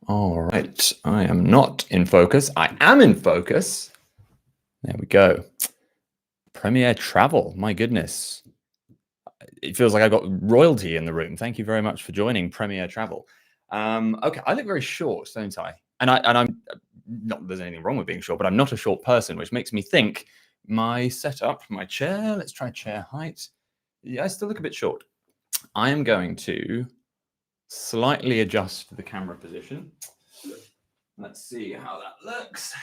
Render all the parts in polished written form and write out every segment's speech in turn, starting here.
All right, I am not in focus. I am in focus. There we go. Premier Travel, my goodness. It feels like I got royalty in the room. Thank you very much for joining Premier Travel. Okay, I look very short, don't I? And I'm not that there's anything wrong with being short, but I'm not a short person, which makes me think my setup, my chair, let's try chair height. Yeah, I still look a bit short. I am going to slightly adjust the camera position. Let's see how that looks.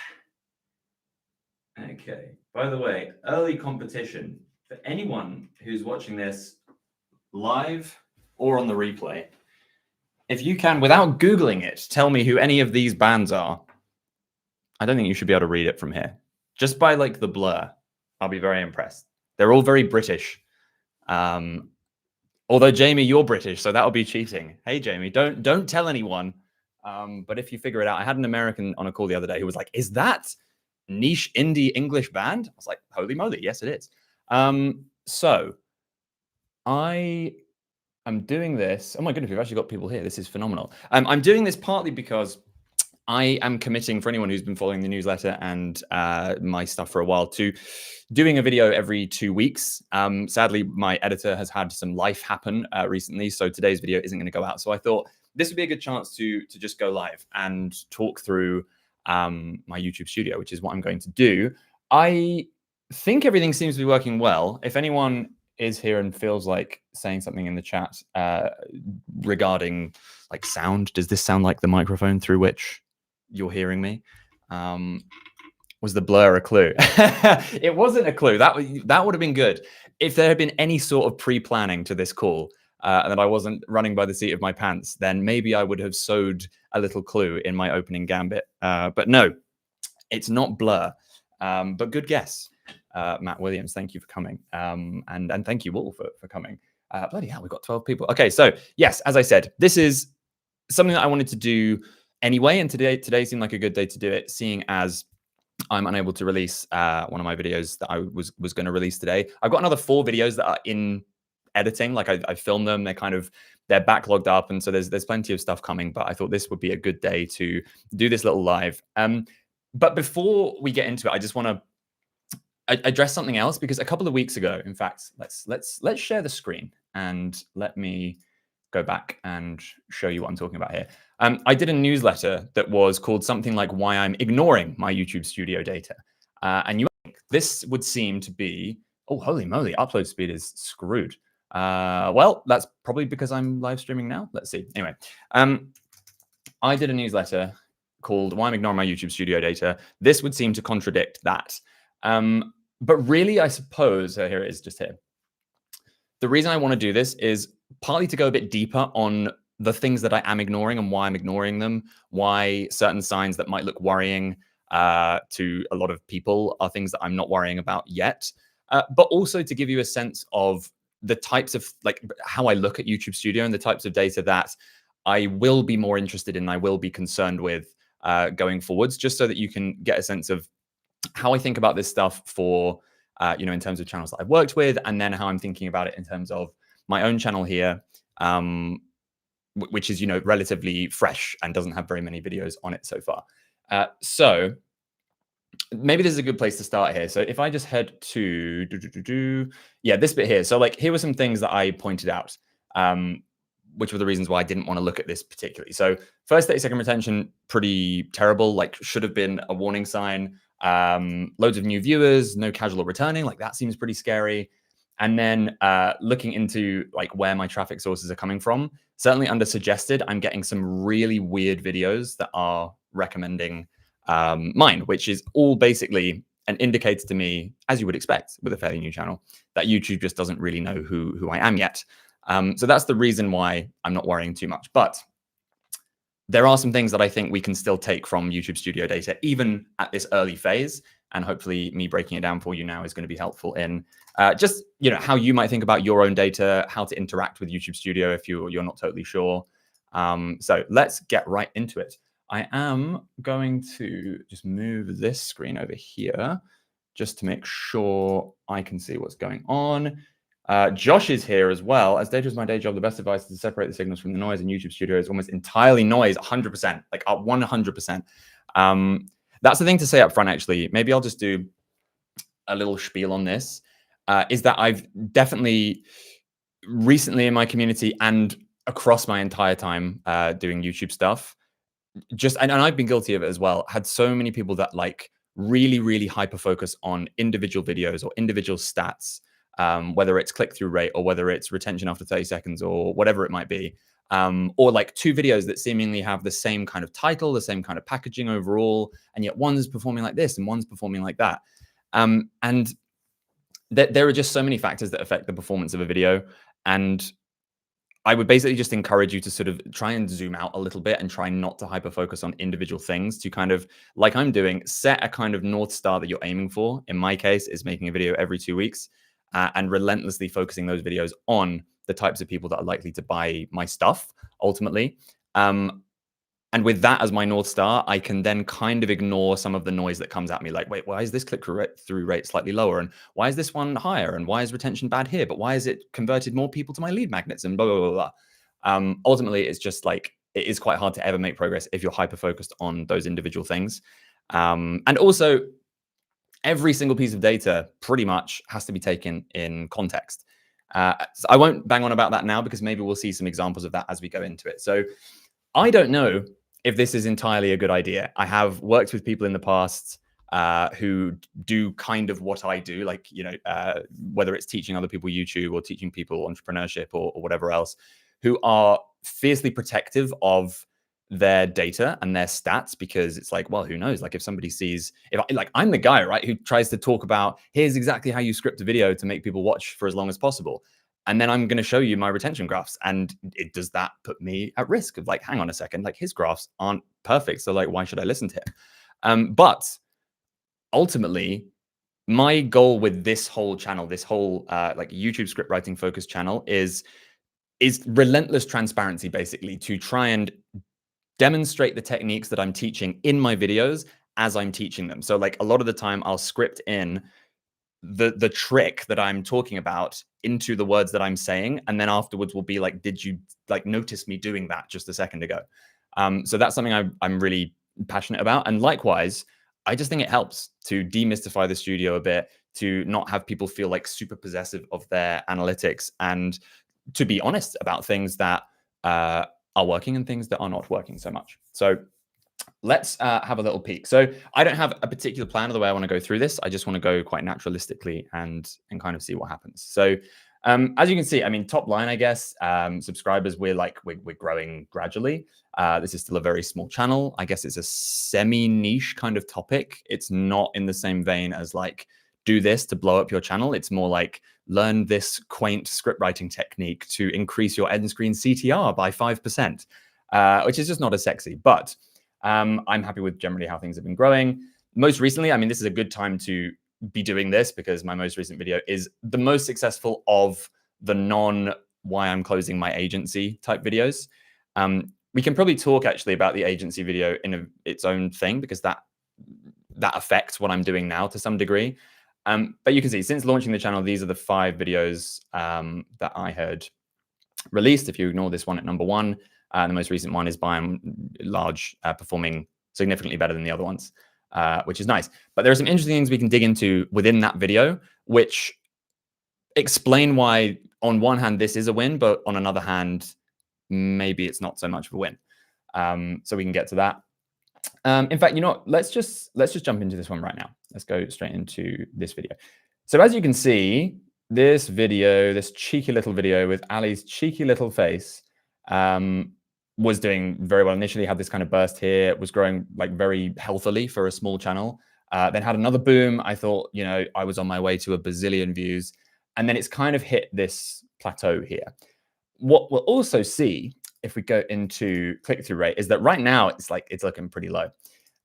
Okay. By the way, early competition for anyone who's watching this live or on the replay. If you can, without Googling it, tell me who any of these bands are. I don't think you should be able to read it from here. Just by like the blur, I'll be very impressed. They're all very British. Although Jamie, you're British, so that'll be cheating. Hey Jamie, don't tell anyone. But if you figure it out, I had an American on a call the other day who was like, "Is that niche indie English band?" I was like, "Holy moly, yes, it is." So I am doing this. Oh my goodness, we've actually got people here. This is phenomenal. I'm doing this partly because I am committing, for anyone who's been following the newsletter and my stuff for a while, to doing a video every 2 weeks. Sadly, my editor has had some life happen recently, so today's video isn't going to go out. So I thought this would be a good chance to just go live and talk through my YouTube studio, which is what I'm going to do. I think everything seems to be working well. If anyone is here and feels like saying something in the chat regarding like sound, does this sound like the microphone through which you're hearing me? Was the blur a clue? It wasn't a clue. That would have been good if there had been any sort of pre-planning to this call and that I wasn't running by the seat of my pants. Then maybe I would have sowed a little clue in my opening gambit. But no, it's not blur. But good guess, Matt Williams. Thank you for coming, and thank you all for coming. Bloody hell, we've got 12 people. Okay, so yes, as I said, this is something that I wanted to do anyway, and today seemed like a good day to do it, seeing as I'm unable to release one of my videos that I was going to release today. I've got another 4 videos that are in editing. Like I filmed them. They're backlogged up, and so there's plenty of stuff coming. But I thought this would be a good day to do this little live. But before we get into it, I just want to address something else, because a couple of weeks ago, in fact, let's share the screen and let me go back and show you what I'm talking about here. I did a newsletter that was called something like "Why I'm Ignoring My YouTube Studio Data," and you think this would seem to be, oh holy moly, upload speed is screwed. Well, that's probably because I'm live streaming now. Let's see. Anyway, I did a newsletter called "Why I'm Ignoring My YouTube Studio Data." This would seem to contradict that. But really, I suppose, here it is, just here. The reason I want to do this is partly to go a bit deeper on the things that I am ignoring and why I'm ignoring them, why certain signs that might look worrying to a lot of people are things that I'm not worrying about yet, but also to give you a sense of the types of, like, how I look at YouTube Studio and the types of data that I will be more interested in, I will be concerned with going forwards, just so that you can get a sense of how I think about this stuff for, in terms of channels that I've worked with, and then how I'm thinking about it in terms of my own channel here, which is, relatively fresh and doesn't have very many videos on it so far. So maybe this is a good place to start here. So if I just head to, this bit here. So like, here were some things that I pointed out, which were the reasons why I didn't want to look at this particularly. So first 30-second retention, pretty terrible, like should have been a warning sign. Loads of new viewers, no casual or returning, like that seems pretty scary. And then looking into like where my traffic sources are coming from, certainly under suggested, I'm getting some really weird videos that are recommending mine, which is all basically an indicator to me, as you would expect with a fairly new channel, that YouTube just doesn't really know who I am yet. So that's the reason why I'm not worrying too much. But there are some things that I think we can still take from YouTube Studio data, even at this early phase. And hopefully me breaking it down for you now is going to be helpful in just, how you might think about your own data, how to interact with YouTube Studio if you're not totally sure. So let's get right into it. I am going to just move this screen over here just to make sure I can see what's going on. Josh is here as well. As data is my day job, the best advice is to separate the signals from the noise. In YouTube Studio is almost entirely noise, 100%, like 100%. That's the thing to say up front, actually. Maybe I'll just do a little spiel on this, is that I've definitely recently in my community and across my entire time doing YouTube stuff, and I've been guilty of it as well, had so many people that like really hyper focus on individual videos or individual stats, whether it's click-through rate or whether it's retention after 30 seconds or whatever it might be, or like two videos that seemingly have the same kind of title, the same kind of packaging overall, and yet one's performing like this and one's performing like that. And there are just so many factors that affect the performance of a video. And I would basically just encourage you to sort of try and zoom out a little bit and try not to hyper focus on individual things, to kind of, like I'm doing, set a kind of North Star that you're aiming for. In my case, is making a video every 2 weeks and relentlessly focusing those videos on the types of people that are likely to buy my stuff ultimately. And with that as my North Star, I can then kind of ignore some of the noise that comes at me, like, wait, why is this click-through rate slightly lower? And why is this one higher? And why is retention bad here? But why is it converted more people to my lead magnets? And blah, blah, blah, blah. Ultimately, it's just like, it is quite hard to ever make progress if you're hyper-focused on those individual things. And also, every single piece of data pretty much has to be taken in context. So I won't bang on about that now because maybe we'll see some examples of that as we go into it. So I don't know if this is entirely a good idea. I have worked with people in the past who do kind of what I do, like, you know, whether it's teaching other people YouTube or teaching people entrepreneurship or whatever else, who are fiercely protective of their data and their stats, because it's like, well, who knows? Like if somebody sees, like I'm the guy, right, who tries to talk about, here's exactly how you script a video to make people watch for as long as possible. And then I'm going to show you my retention graphs. And does that put me at risk of like, hang on a second, like his graphs aren't perfect. So like, why should I listen to him? But ultimately, my goal with this whole channel, this whole like YouTube script writing focused channel is relentless transparency, basically, to try and demonstrate the techniques that I'm teaching in my videos as I'm teaching them. So like a lot of the time I'll script in the trick that I'm talking about into the words that I'm saying. And then afterwards will be like, did you like notice me doing that just a second ago? So that's something I'm really passionate about. And likewise, I just think it helps to demystify the studio a bit, to not have people feel like super possessive of their analytics, and to be honest about things that are working and things that are not working so much. So let's have a little peek. So I don't have a particular plan of the way I want to go through this. I just want to go quite naturalistically and kind of see what happens. So as you can see, I mean, top line, I guess, subscribers, we're growing gradually. This is still a very small channel. I guess it's a semi-niche kind of topic. It's not in the same vein as like, do this to blow up your channel. It's more like, learn this quaint script writing technique to increase your end screen CTR by 5%, which is just not as sexy. But I'm happy with generally how things have been growing. Most recently, I mean, this is a good time to be doing this because my most recent video is the most successful of the why I'm closing my agency type videos. We can probably talk actually about the agency video in its own thing, because that affects what I'm doing now to some degree. But you can see, since launching the channel, these are the 5 videos that I had released. If you ignore this one at number 1, the most recent one is by and large performing significantly better than the other ones, which is nice. But there are some interesting things we can dig into within that video, which explain why, on one hand, this is a win, but on another hand, maybe it's not so much of a win. So we can get to that. In fact, you know what? Let's just jump into this one right now. Let's go straight into this video. So as you can see, this video, this cheeky little video with Ali's cheeky little face, was doing very well initially, had this kind of burst here, was growing like very healthily for a small channel, then had another boom. I thought, you know, I was on my way to a bazillion views, and then it's kind of hit this plateau here. What we'll also see if we go into click-through rate is that right now it's looking pretty low,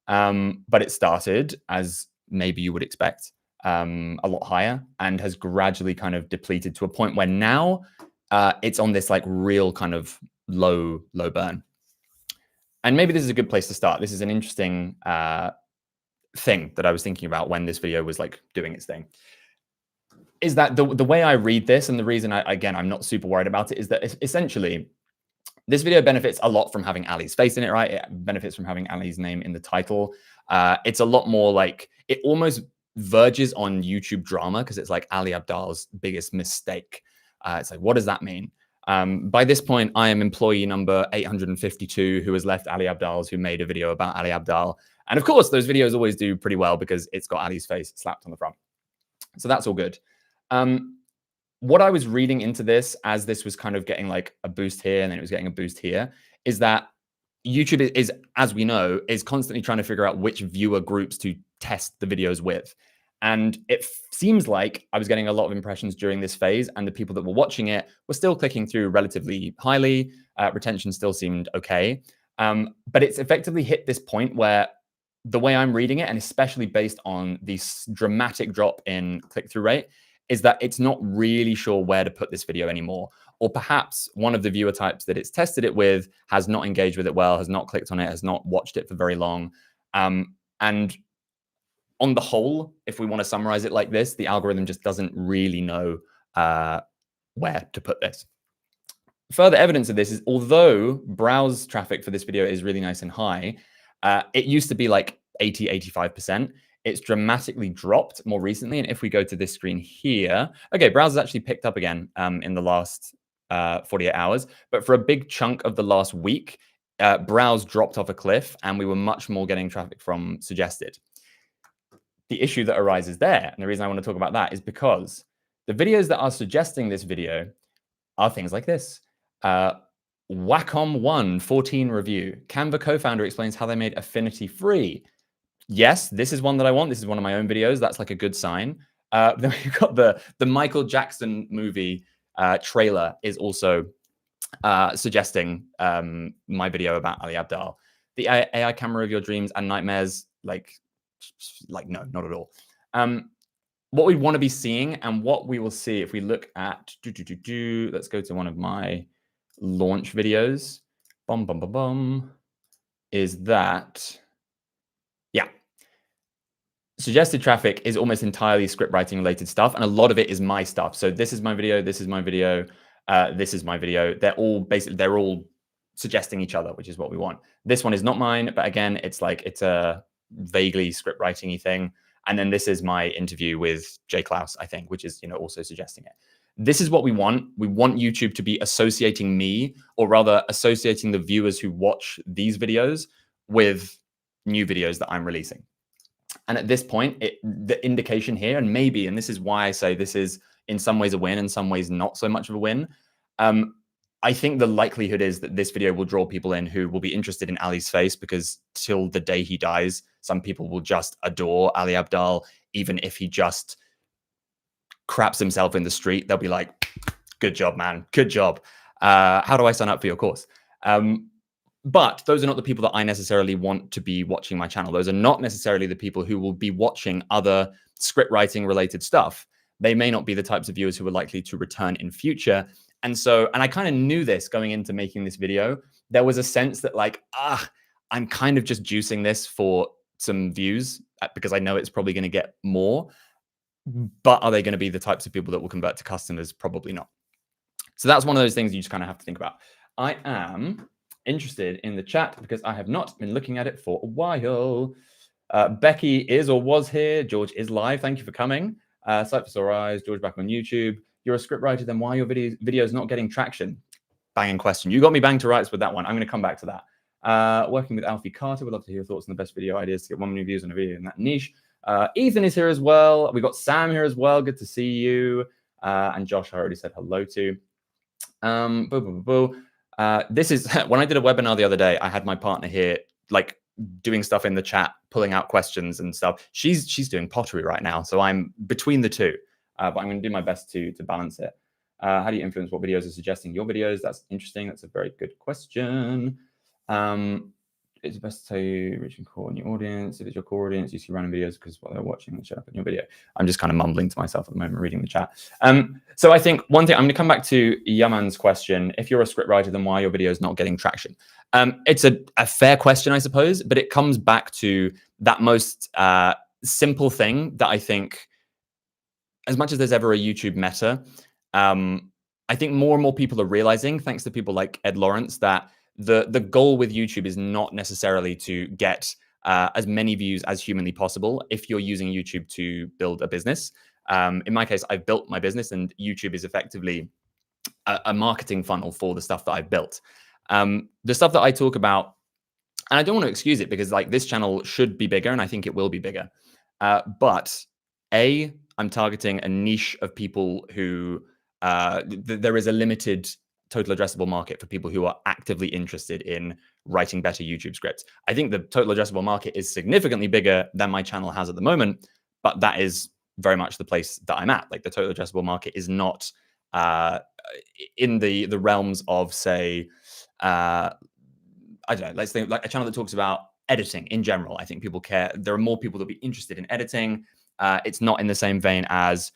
but it started, as maybe you would expect, a lot higher, and has gradually kind of depleted to a point where now it's on this like real kind of low burn. And maybe this is a good place to start. This is an interesting thing that I was thinking about when this video was like doing its thing. is that the way I read this, and the reason I'm not super worried about it, is that essentially this video benefits a lot from having Ali's face in it, right? It benefits from having Ali's name in the title. It's a lot more like, it almost verges on YouTube drama because it's like Ali Abdaal's biggest mistake. It's like, what does that mean? By this point, I am employee number 852 who has left Ali Abdaal's, who made a video about Ali Abdaal. And of course, those videos always do pretty well because it's got Ali's face slapped on the front. So that's all good. What I was reading into this, as this was kind of getting like a boost here and then it was getting a boost here, is that YouTube is, as we know, is constantly trying to figure out which viewer groups to test the videos with. And it seems like I was getting a lot of impressions during this phase, and the people that were watching it were still clicking through relatively highly. Retention still seemed okay. But it's effectively hit this point where the way I'm reading it, and especially based on this dramatic drop in click-through rate, is that it's not really sure where to put this video anymore. Or perhaps one of the viewer types that it's tested it with has not engaged with it well, has not clicked on it, has not watched it for very long. And on the whole, if we want to summarize it like this, the algorithm just doesn't really know where to put this. Further evidence of this is, although browse traffic for this video is really nice and high, it used to be like 80–85%. It's dramatically dropped more recently. And if we go to this screen here, okay, browse has actually picked up again in the last 48 hours. But for a big chunk of the last week, browse dropped off a cliff and we were much more getting traffic from suggested. The issue that arises there, and the reason I want to talk about that, is because the videos that are suggesting this video are things like this. Wacom1 14 review. Canva co-founder explains how they made Affinity free. Yes, this is one that I want. This is one of my own videos. That's like a good sign. Then we've got the Michael Jackson movie trailer is also suggesting my video about Ali Abdaal. The AI camera of your dreams and nightmares, like no, not at all. What we want to be seeing, and what we will see if we look at, let's go to one of my launch videos, is that, yeah, suggested traffic is almost entirely script writing related stuff, and a lot of it is my stuff. So this is my video, this is my video, this is my video. They're all suggesting each other, which is what we want. This one is not mine, but again, it's a vaguely script writing-y thing. And then this is my interview with Jay Klaus, I think, which is, also suggesting it. This is what we want. We want YouTube to be associating me, or rather associating the viewers who watch these videos with new videos that I'm releasing. And at this point, the indication here, and this is why I say this is in some ways a win, in some ways not so much of a win. I think the likelihood is that this video will draw people in who will be interested in Ali's face, because till the day he dies, some people will just adore Ali Abdaal. Even if he just craps himself in the street, they'll be like, good job, man. Good job. How do I sign up for your course? But those are not the people that I necessarily want to be watching my channel. Those are not necessarily the people who will be watching other script writing related stuff. They may not be the types of viewers who are likely to return in future. And I kind of knew this going into making this video. There was a sense that I'm kind of just juicing this for some views because I know it's probably going to get more. But are they going to be the types of people that will convert to customers? Probably not. So that's one of those things you just kind of have to think about. I am interested in the chat because I have not been looking at it for a while. Becky is or was here. George is live. Thank you for coming. Sight for Sore Eyes. George back on YouTube. You're a script writer, then why are your videos not getting traction? Banging question. You got me banged to rights with that one. I'm going to come back to that. Working with Alfie Carter. Would love to hear your thoughts on the best video ideas to get 1 million views on a video in that niche. Ethan is here as well. We got Sam here as well. Good to see you. And Josh, I already said hello to. This is when I did a webinar the other day. I had my partner here, doing stuff in the chat, pulling out questions and stuff. She's doing pottery right now, so I'm between the two. But I'm going to do my best to balance it. How do you influence what videos are suggesting your videos? That's interesting. That's a very good question. It's best to reach and core new audience. If it's your core audience, you see random videos because what they're watching will show up in your video. I'm just kind of mumbling to myself at the moment, reading the chat. So I think one thing, I'm going to come back to Yaman's question. If you're a script writer, then why are your videos not getting traction? It's a fair question, I suppose, but it comes back to that most simple thing that I think as much as there's ever a YouTube meta, I think more and more people are realizing, thanks to people like Ed Lawrence, that the goal with YouTube is not necessarily to get as many views as humanly possible if you're using YouTube to build a business. In my case, I've built my business, and YouTube is effectively a marketing funnel for the stuff that I've built. The stuff that I talk about, and I don't want to excuse it because like this channel should be bigger, and I think it will be bigger. But I'm targeting a niche of people who there is a limited total addressable market for people who are actively interested in writing better YouTube scripts. I think the total addressable market is significantly bigger than my channel has at the moment, but that is very much the place that I'm at. Like the total addressable market is not in the realms of, say, I don't know, let's think like a channel that talks about editing in general. I think people care. There are more people that be interested in editing. It's not in the same vein as,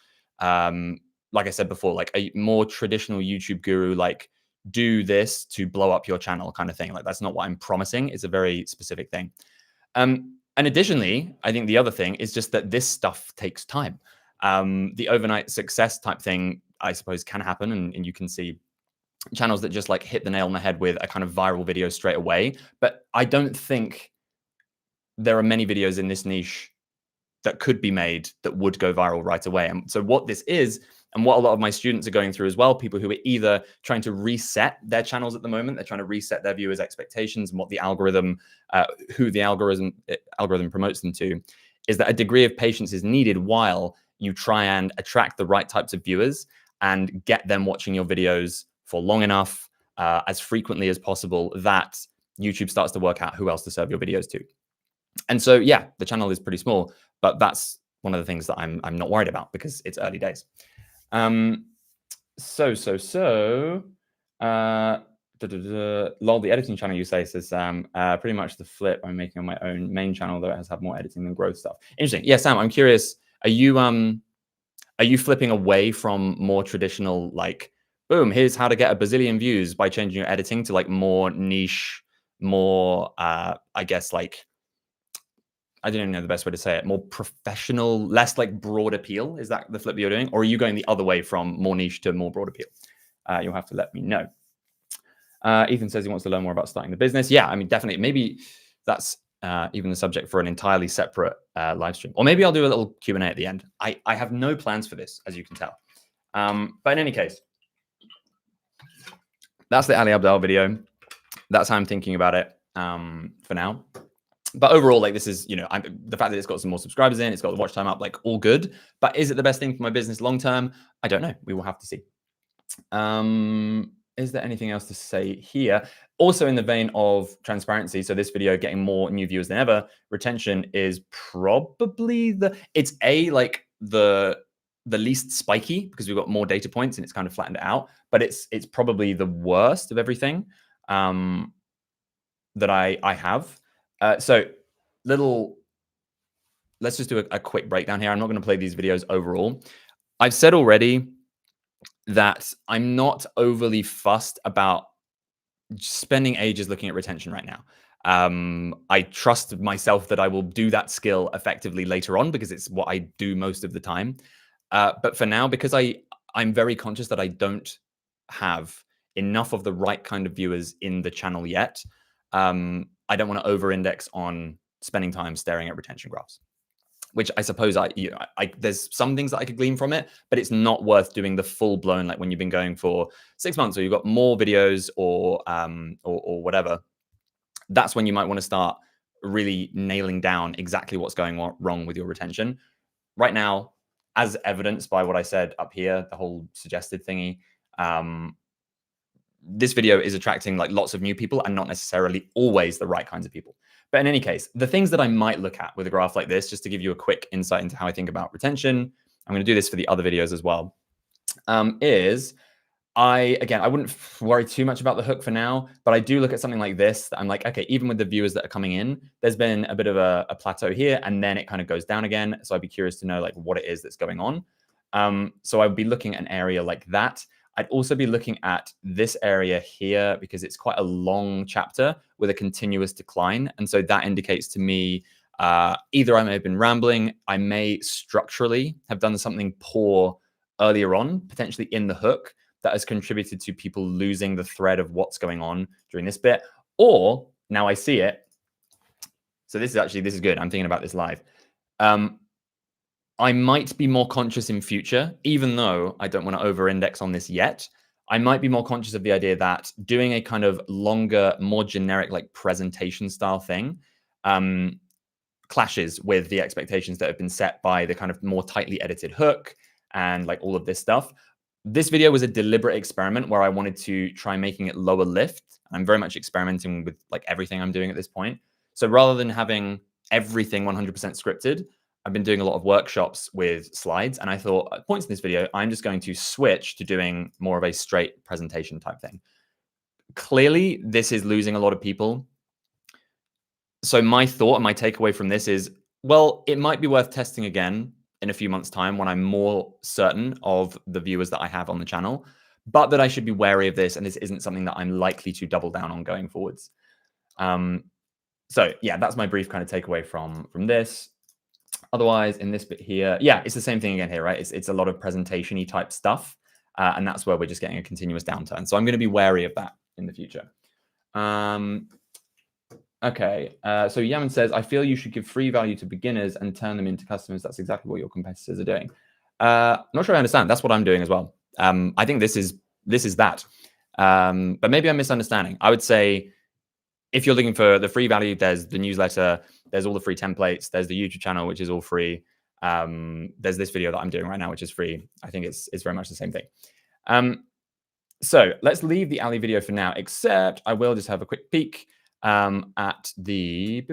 like I said before, like a more traditional YouTube guru, like do this to blow up your channel kind of thing. Like that's not what I'm promising. It's a very specific thing. And additionally, I think the other thing is just that this stuff takes time. The overnight success type thing, I suppose, can happen. And you can see channels that just like hit the nail on the head with a kind of viral video straight away. But I don't think there are many videos in this niche that could be made that would go viral right away. And so what this is, and what a lot of my students are going through as well, people who are either trying to reset their channels at the moment, they're trying to reset their viewers' expectations and what the algorithm, who the algorithm promotes them to, is that a degree of patience is needed while you try and attract the right types of viewers and get them watching your videos for long enough, as frequently as possible, that YouTube starts to work out who else to serve your videos to. And so, yeah, the channel is pretty small, but that's one of the things that I'm not worried about because it's early days. Lol, the editing channel you say, says Sam, pretty much the flip I'm making on my own main channel, though it has had more editing than growth stuff. Interesting. Yeah, Sam, I'm curious, are you flipping away from more traditional, like, boom, here's how to get a bazillion views by changing your editing, to like more niche, more, I guess, like, I don't even know the best way to say it, more professional, less like broad appeal? Is that the flip you're doing? Or are you going the other way from more niche to more broad appeal? You'll have to let me know. Ethan says he wants to learn more about starting the business. Yeah, I mean, definitely. Maybe that's even the subject for an entirely separate live stream. Or maybe I'll do a little Q&A at the end. I have no plans for this, as you can tell. But in any case, that's the Ali Abdaal video. That's how I'm thinking about it for now. But overall, like, this is, you know, the fact that it's got some more subscribers in, it's got the watch time up, like, all good. But is it the best thing for my business long term? I don't know. We will have to see. Is there anything else to say here? Also, in the vein of transparency, so this video getting more new viewers than ever, retention is probably the least spiky because we've got more data points and it's kind of flattened it out. But it's probably the worst of everything that I have. So let's just do a quick breakdown here. I'm not going to play these videos overall. I've said already that I'm not overly fussed about spending ages looking at retention right now. I trust myself that I will do that skill effectively later on because it's what I do most of the time. But for now, because I'm very conscious that I don't have enough of the right kind of viewers in the channel yet, I don't want to over-index on spending time staring at retention graphs, which I suppose there's some things that I could glean from it, but it's not worth doing the full-blown, like when you've been going for 6 months or you've got more videos or whatever. That's when you might want to start really nailing down exactly what's going wrong with your retention. Right now, as evidenced by what I said up here, the whole suggested thingy, this video is attracting like lots of new people and not necessarily always the right kinds of people. But in any case, the things that I might look at with a graph like this, just to give you a quick insight into how I think about retention, I'm going to do this for the other videos as well, is I wouldn't worry too much about the hook for now, but I do look at something like this that I'm like, okay, even with the viewers that are coming in, there's been a bit of a plateau here, and then it kind of goes down again. So I'd be curious to know like what it is that's going on. So I would be looking at an area like that. I'd also be looking at this area here because it's quite a long chapter with a continuous decline. And so that indicates to me Either I may have been rambling, I may structurally have done something poor earlier on, potentially in the hook, that has contributed to people losing the thread of what's going on during this bit. Or now I see it. So this is good. I'm thinking about this live. I might be more conscious in future, even though I don't want to over-index on this yet. I might be more conscious of the idea that doing a kind of longer, more generic, like presentation style thing clashes with the expectations that have been set by the kind of more tightly edited hook and like all of this stuff. This video was a deliberate experiment where I wanted to try making it lower lift. I'm very much experimenting with like everything I'm doing at this point. So rather than having everything 100% scripted, I've been doing a lot of workshops with slides. And I thought at points in this video, I'm just going to switch to doing more of a straight presentation type thing. Clearly, this is losing a lot of people. So my thought and my takeaway from this is, well, it might be worth testing again in a few months' time when I'm more certain of the viewers that I have on the channel, but that I should be wary of this, and this isn't something that I'm likely to double down on going forwards. So yeah, that's my brief kind of takeaway from this. Otherwise, in this bit here, yeah, it's the same thing again here, right? It's a lot of presentation-y type stuff, and that's where we're just getting a continuous downturn. So I'm going to be wary of that in the future. Okay, so Yaman says, I feel you should give free value to beginners and turn them into customers. That's exactly what your competitors are doing. I'm not sure I understand. That's what I'm doing as well. I think this is that. But maybe I'm misunderstanding. I would say if you're looking for the free value, there's the newsletter, there's all the free templates, there's the YouTube channel, which is all free. There's this video that I'm doing right now, which is free. I think it's very much the same thing. So let's leave the Ali video for now, except I will just have a quick peek at the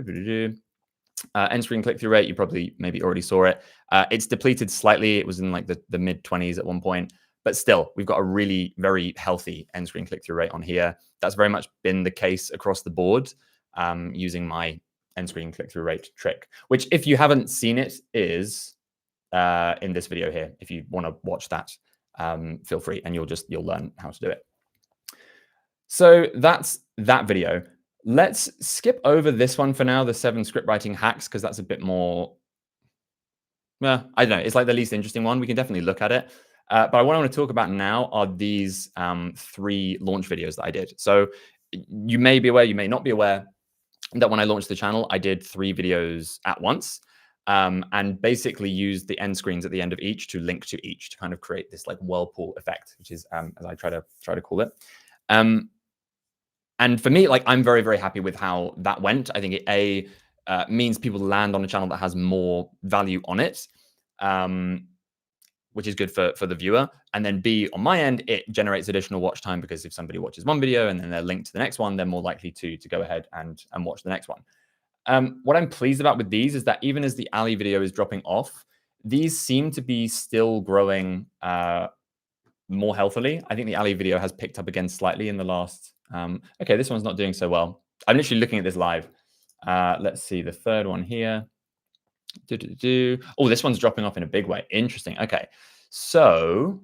end screen click-through rate. You probably maybe already saw it. It's depleted slightly. It was in like the mid-20s at one point. But still, we've got a really very healthy end screen click-through rate on here. That's very much been the case across the board using my end screen click-through rate trick, which if you haven't seen it is in this video here. If you want to watch that, feel free and you'll learn how to do it. So that's that video. Let's skip over this one for now, the 7 script writing hacks, because that's a bit more, well, I don't know. It's like the least interesting one. We can definitely look at it. But what I want to talk about now are these 3 launch videos that I did. So you may be aware, you may not be aware that when I launched the channel, I did 3 videos at once and basically used the end screens at the end of each to link to each to kind of create this like whirlpool effect, which is as I try to call it. And for me, like I'm very, very happy with how that went. I think it means people land on a channel that has more value on it. Which is good for the viewer. And then B, on my end, it generates additional watch time because if somebody watches one video and then they're linked to the next one, they're more likely to go ahead and watch the next one. What I'm pleased about with these is that even as the Ali video is dropping off, these seem to be still growing more healthily. I think the Ali video has picked up again slightly in the last... okay, this one's not doing so well. I'm literally looking at this live. Let's see, the third one here. Oh, this one's dropping off in a big way. Interesting. Okay, so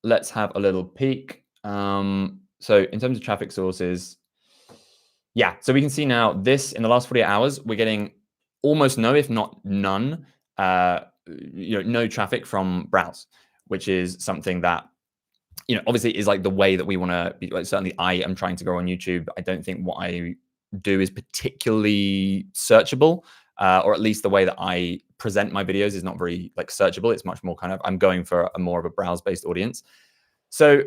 let's have a little peek. So in terms of traffic sources, yeah, so we can see now this in the last 48 hours, we're getting almost no, if not none, no traffic from browse, which is something that, obviously is like the way that we want to be. Like, certainly I am trying to grow on YouTube. I don't think what I do is particularly searchable. Or at least the way that I present my videos is not very like searchable. It's much more kind of, I'm going for a more of a browse-based audience. So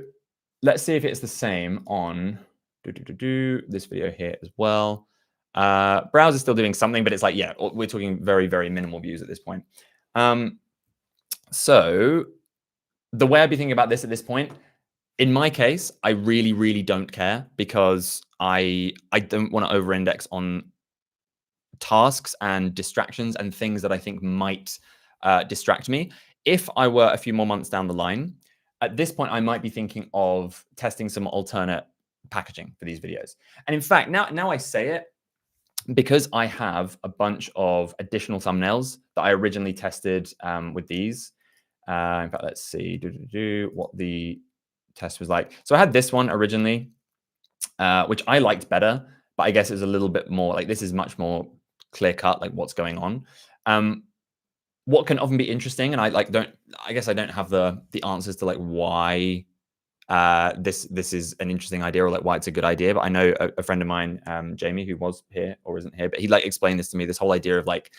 let's see if it's the same on this video here as well. Browse is still doing something, but it's like, yeah, we're talking very, very minimal views at this point. So the way I'd be thinking about this at this point, in my case, I really, really don't care because I don't want to over-index on tasks and distractions and things that I think might distract me. If I were a few more months down the line, at this point, I might be thinking of testing some alternate packaging for these videos. And in fact, now I say it, because I have a bunch of additional thumbnails that I originally tested with these. In fact, let's see what the test was like. So I had this one originally, which I liked better, but I guess it was a little bit more like, this is much more clear cut, like what's going on. What can often be interesting, and I guess I don't have the answers to like why this is an interesting idea or like why it's a good idea. But I know a friend of mine, Jamie, who was here or isn't here, but he like explained this to me, this whole idea of like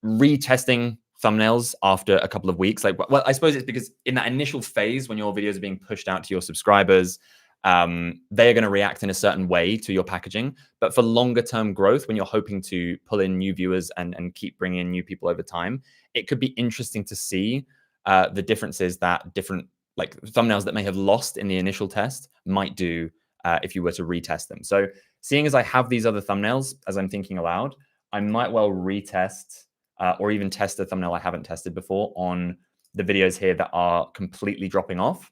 retesting thumbnails after a couple of weeks. Like, well, I suppose it's because in that initial phase when your videos are being pushed out to your subscribers, they are going to react in a certain way to your packaging. But for longer term growth, when you're hoping to pull in new viewers and keep bringing in new people over time, it could be interesting to see the differences that different like thumbnails that may have lost in the initial test might do if you were to retest them. So seeing as I have these other thumbnails, as I'm thinking aloud, I might well retest or even test a thumbnail I haven't tested before on the videos here that are completely dropping off,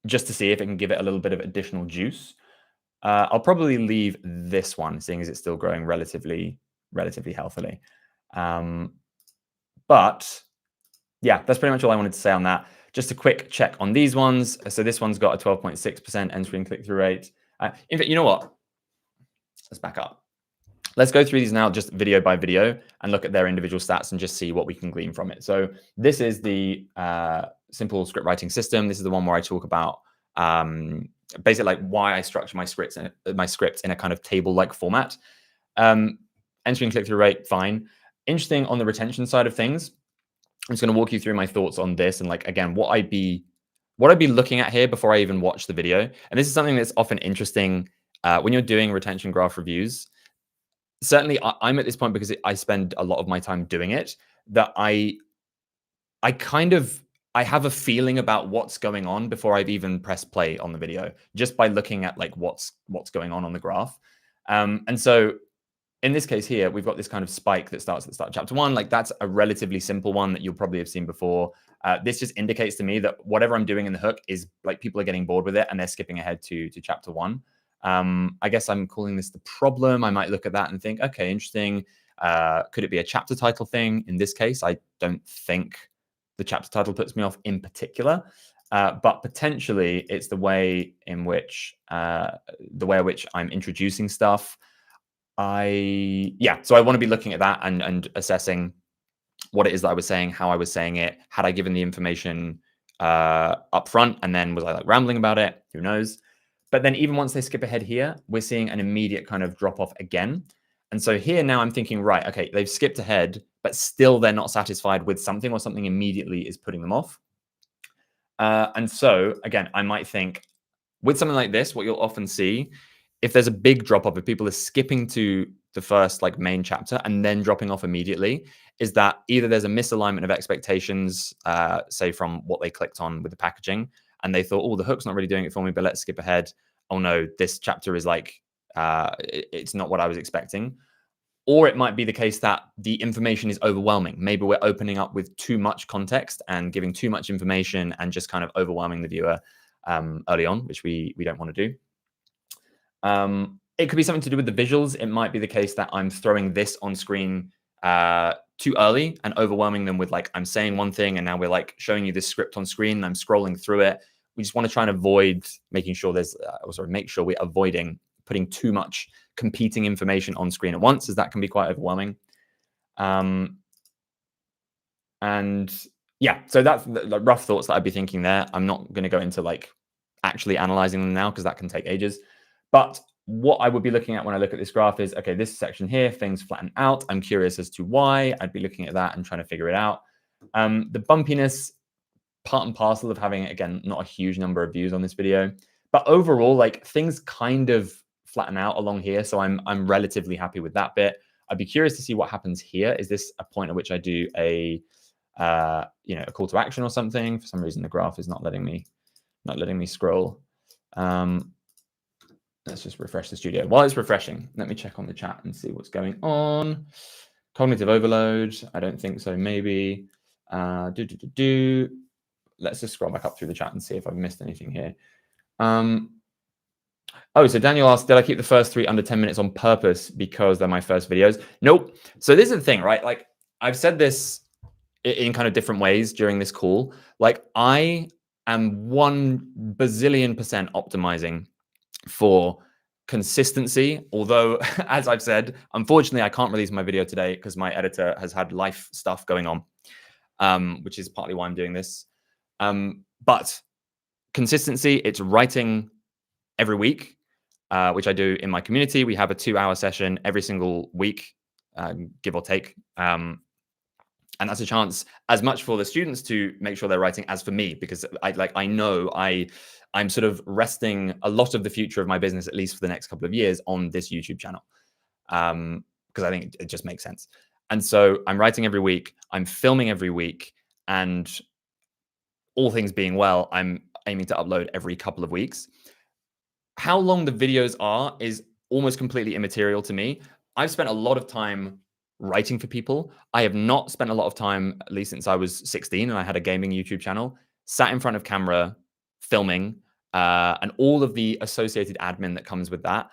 just to see if it can give it a little bit of additional juice. I'll probably leave this one, seeing as it's still growing relatively healthily. But yeah, that's pretty much all I wanted to say on that. Just a quick check on these ones. So this one's got a 12.6% entry and click-through rate. In fact, you know what? Let's back up. Let's go through these now just video by video and look at their individual stats and just see what we can glean from it. So this is the simple script writing system. This is the one where I talk about basically like why I structure my scripts in a kind of table-like format. Entry and click-through rate, fine. Interesting on the retention side of things. I'm just going to walk you through my thoughts on this and like, again, what I'd be looking at here before I even watch the video. And this is something that's often interesting when you're doing retention graph reviews. Certainly I'm at this point because I spend a lot of my time doing it, that I have a feeling about what's going on before I've even pressed play on the video, just by looking at like what's going on the graph. And so in this case here, we've got this kind of spike that starts at the start of chapter 1. Like that's a relatively simple one that you'll probably have seen before. This just indicates to me that whatever I'm doing in the hook is like people are getting bored with it and they're skipping ahead to chapter 1. I guess I'm calling this the problem. I might look at that and think, okay, interesting. Could it be a chapter title thing? In this case, I don't think the chapter title puts me off in particular, but potentially it's the way in which I'm introducing stuff. So I want to be looking at that and assessing what it is that I was saying, how I was saying it. Had I given the information up front and then was I like rambling about it? Who knows? But then even once they skip ahead here, we're seeing an immediate kind of drop off again. And so here now I'm thinking, right, okay, they've skipped ahead, but still they're not satisfied with something, or something immediately is putting them off. And so again, I might think with something like this, what you'll often see, if there's a big drop off, if people are skipping to the first like main chapter and then dropping off immediately, is that either there's a misalignment of expectations, say from what they clicked on with the packaging, and they thought, oh, the hook's not really doing it for me, but let's skip ahead. Oh no, this chapter is like, it's not what I was expecting. Or it might be the case that the information is overwhelming. Maybe we're opening up with too much context and giving too much information and just kind of overwhelming the viewer early on, which we don't want to do. It could be something to do with the visuals. It might be the case that I'm throwing this on screen too early and overwhelming them with like, I'm saying one thing and now we're like showing you this script on screen and I'm scrolling through it. We just want to try and avoid making sure make sure we're avoiding putting too much competing information on screen at once, as that can be quite overwhelming. And yeah, so that's the rough thoughts that I'd be thinking there. I'm not going to go into like actually analyzing them now because that can take ages. But what I would be looking at when I look at this graph is, okay, this section here, things flatten out. I'm curious as to why. I'd be looking at that and trying to figure it out. The bumpiness, part and parcel of having, again, not a huge number of views on this video. But overall, like things kind of flatten out along here. So I'm relatively happy with that bit. I'd be curious to see what happens here. Is this a point at which I do a call to action or something? For some reason, the graph is not letting me scroll. Let's just refresh the studio. While it's refreshing, let me check on the chat and see what's going on. Cognitive overload. I don't think so. Maybe. Let's just scroll back up through the chat and see if I've missed anything here. Oh, so Daniel asked, did I keep the first 3 under 10 minutes on purpose because they're my first videos? Nope. So this is the thing, right? Like I've said this in kind of different ways during this call. Like I am 1 bazillion% optimizing for consistency, although as I've said, unfortunately, I can't release my video today because my editor has had life stuff going on, which is partly why I'm doing this. But consistency, it's writing every week, which I do in my community. We have a 2-hour session every single week, give or take. And that's a chance as much for the students to make sure they're writing as for me, because I know I'm sort of resting a lot of the future of my business, at least for the next couple of years, on this YouTube channel, because I think it just makes sense. And so I'm writing every week, I'm filming every week, and all things being well, I'm aiming to upload every couple of weeks. How long the videos are is almost completely immaterial to me. I've spent a lot of time writing for people. I have not spent a lot of time, at least since I was 16 and I had a gaming YouTube channel, sat in front of camera, filming, and all of the associated admin that comes with that.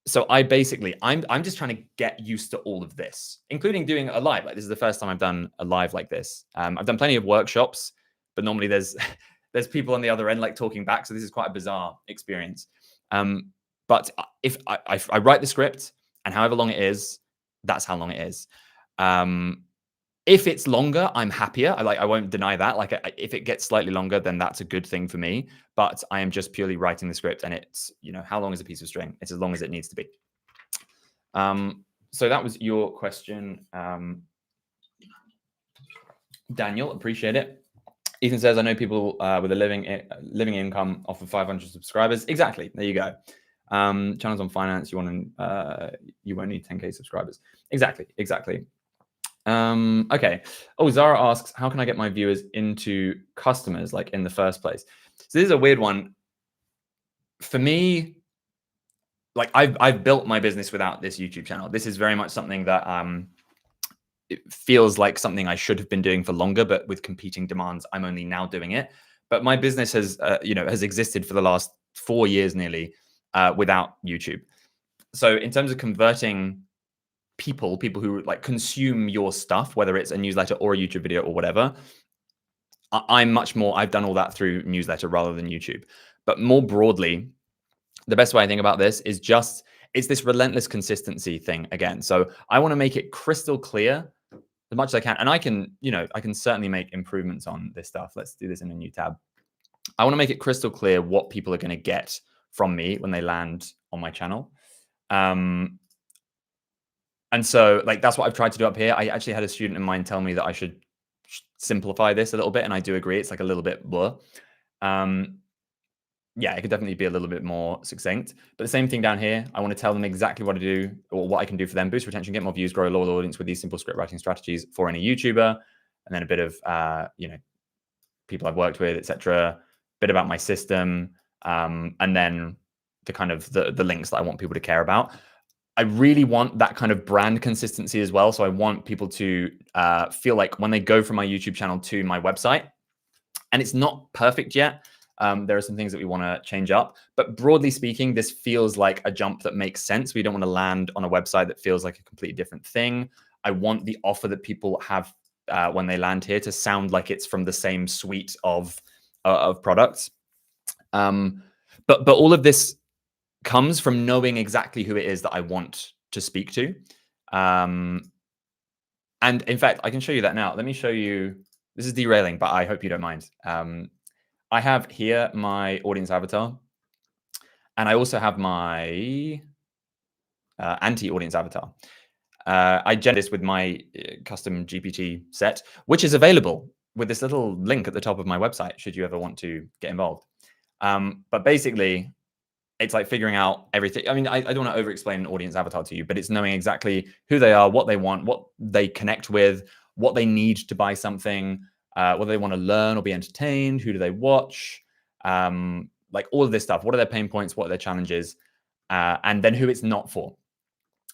So I'm just trying to get used to all of this, including doing a live. Like, this is the first time I've done a live like this. I've done plenty of workshops, but normally there's people on the other end like talking back. So this is quite a bizarre experience. But if I write the script, and however long it is, that's how long it is. If it's longer, I'm happier. I won't deny that. Like, if it gets slightly longer, then that's a good thing for me. But I am just purely writing the script, and it's, how long is a piece of string? It's as long as it needs to be. So that was your question, Daniel. Appreciate it. Ethan says, I know people with a living income off of 500 subscribers. Exactly. There you go. Channels on finance, you won't need 10K subscribers. Exactly. Okay. Oh, Zara asks, how can I get my viewers into customers, like, in the first place? So this is a weird one. For me, like, I've built my business without this YouTube channel. This is very much something that it feels like something I should have been doing for longer, but with competing demands, I'm only now doing it. But my business has existed for the last 4 years nearly without YouTube. So in terms of converting people who like consume your stuff, whether it's a newsletter or a YouTube video or whatever, I've done all that through newsletter rather than YouTube. But more broadly, the best way I think about this is it's this relentless consistency thing again. So I want to make it crystal clear as much as I can. And I can certainly make improvements on this stuff. Let's do this in a new tab. I want to make it crystal clear what people are going to get from me when they land on my channel. And so, like, that's what I've tried to do up here. I actually had a student in mind tell me that I should simplify this a little bit, and I do agree. It's like a little bit blur. Yeah, it could definitely be a little bit more succinct. But the same thing down here, I want to tell them exactly what to do or what I can do for them: boost retention, get more views, grow a loyal audience with these simple script writing strategies for any YouTuber, and then a bit of people I've worked with, etc. Bit about my system, and then the kind of the links that I want people to care about. I really want that kind of brand consistency as well. So I want people to feel like when they go from my YouTube channel to my website, and it's not perfect yet. There are some things that we want to change up, but broadly speaking, this feels like a jump that makes sense. We don't want to land on a website that feels like a completely different thing. I want the offer that people have when they land here to sound like it's from the same suite of products. But all of this comes from knowing exactly who it is that I want to speak to. And in fact, I can show you that now. Let me show you. This is derailing, but I hope you don't mind. I have here my audience avatar, and I also have my anti-audience avatar. I generated this with my custom GPT set, which is available with this little link at the top of my website, should you ever want to get involved. But basically, it's like figuring out everything. I mean, I don't want to over-explain an audience avatar to you, but it's knowing exactly who they are, what they want, what they connect with, what they need to buy something, whether they want to learn or be entertained, who do they watch, like all of this stuff. What are their pain points? What are their challenges? And then who it's not for.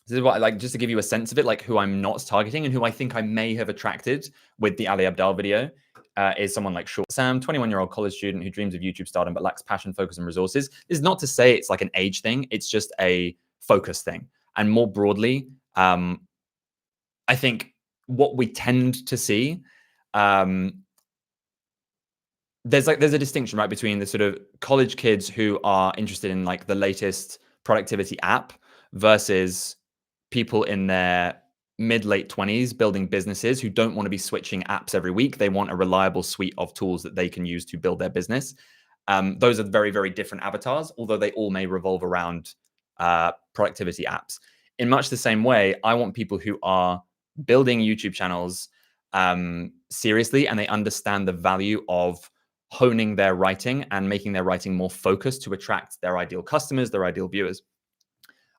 This is what I like, just to give you a sense of it, like who I'm not targeting and who I think I may have attracted with the Ali Abdaal video. Is someone like Short Sam, 21-year-old college student who dreams of YouTube stardom but lacks passion, focus, and resources. This is not to say it's like an age thing. It's just a focus thing. And more broadly, I think what we tend to see, there's a distinction, right, between the sort of college kids who are interested in like the latest productivity app versus people in their mid-late 20s building businesses who don't want to be switching apps every week. They want a reliable suite of tools that they can use to build their business. Those are very, very different avatars, although they all may revolve around productivity apps. In much the same way, I want people who are building YouTube channels seriously, and they understand the value of honing their writing and making their writing more focused to attract their ideal customers, their ideal viewers.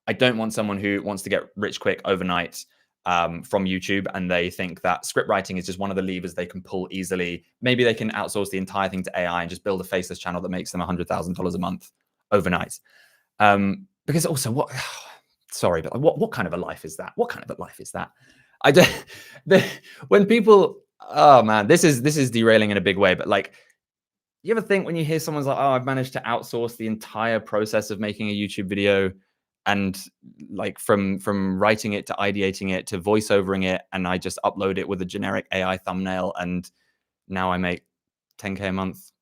I don't want someone who wants to get rich quick overnight from YouTube, and they think that script writing is just one of the levers they can pull easily. Maybe they can outsource the entire thing to AI and just build a faceless channel that makes them $100,000 a month overnight. Because also, what kind of a life is that? What kind of a life is that? I don't. When people, oh man, this is derailing in a big way. But like, you ever think when you hear someone's like, oh, I've managed to outsource the entire process of making a YouTube video, and like from writing it to ideating it to voiceovering it, and I just upload it with a generic AI thumbnail, and now I make 10K a month.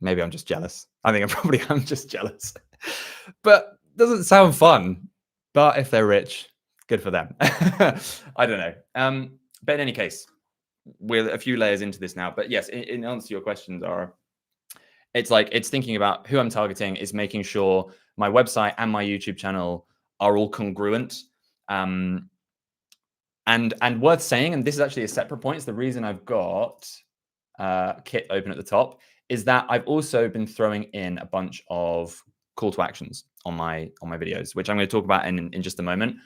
Maybe I'm just jealous. I think I'm just jealous. But doesn't sound fun. But if they're rich, good for them. I don't know. But in any case, we're a few layers into this now. But yes, in answer to your questions, Zara, it's thinking about who I'm targeting, is making sure my website and my YouTube channel are all congruent. And worth saying, and this is actually a separate point, it's the reason I've got Kit open at the top, is that I've also been throwing in a bunch of call to actions on my videos, which I'm going to talk about in just a moment.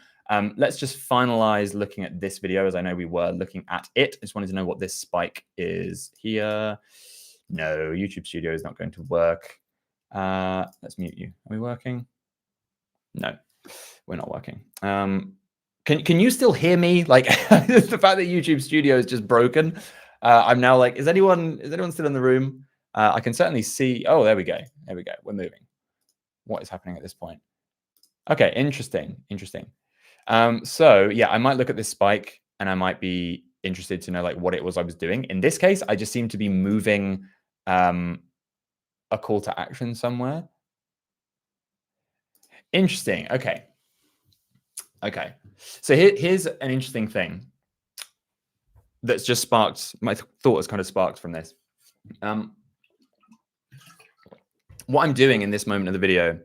Let's just finalize looking at this video, as I know we were looking at it. I just wanted to know what this spike is here. No, YouTube Studio is not going to work. Let's mute you. Are we working? No, we're not working. Can you still hear me? Like the fact that YouTube Studio is just broken. I'm now like, is anyone still in the room? I can certainly see. Oh, there we go. There we go. We're moving. What is happening at this point? Okay, interesting. So yeah, I might look at this spike and I might be interested to know like what it was I was doing. In this case, I just seem to be moving a call to action somewhere. Interesting. Okay. So here's an interesting thing that's just sparked. My thought has kind of sparked from this. What I'm doing in this moment of the video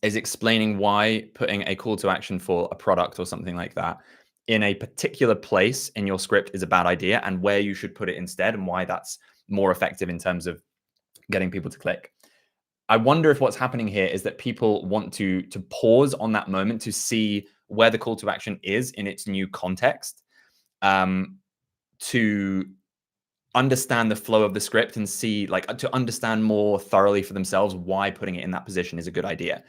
is explaining why putting a call to action for a product or something like that in a particular place in your script is a bad idea, and where you should put it instead, and why that's more effective in terms of getting people to click. I wonder if what's happening here is that people want to pause on that moment to see where the call to action is in its new context, to understand the flow of the script and see, like, to understand more thoroughly for themselves why putting it in that position is a good idea.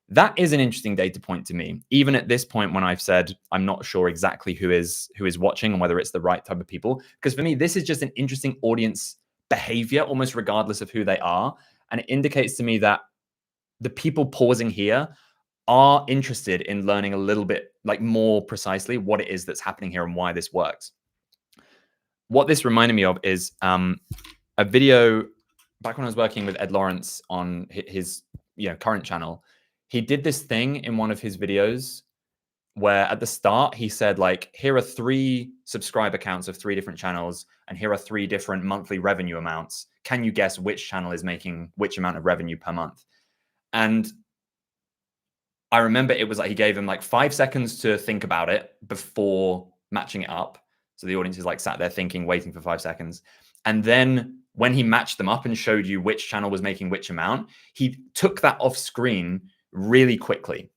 That is an interesting data point to me, even at this point when I've said I'm not sure exactly who is watching and whether it's the right type of people. Because for me, this is just an interesting audience behavior, almost regardless of who they are. And it indicates to me that the people pausing here are interested in learning a little bit, like, more precisely what it is that's happening here and why this works. What this reminded me of is a video back when I was working with Ed Lawrence on his current channel. He did this thing in one of his videos where at the start he said, like, here are 3 subscriber counts of 3 different channels, and here are 3 different monthly revenue amounts. Can you guess which channel is making which amount of revenue per month? And I remember it was like he gave him like 5 seconds to think about it before matching it up. So the audience is like sat there thinking, waiting for 5 seconds. And then when he matched them up and showed you which channel was making which amount, he took that off screen really quickly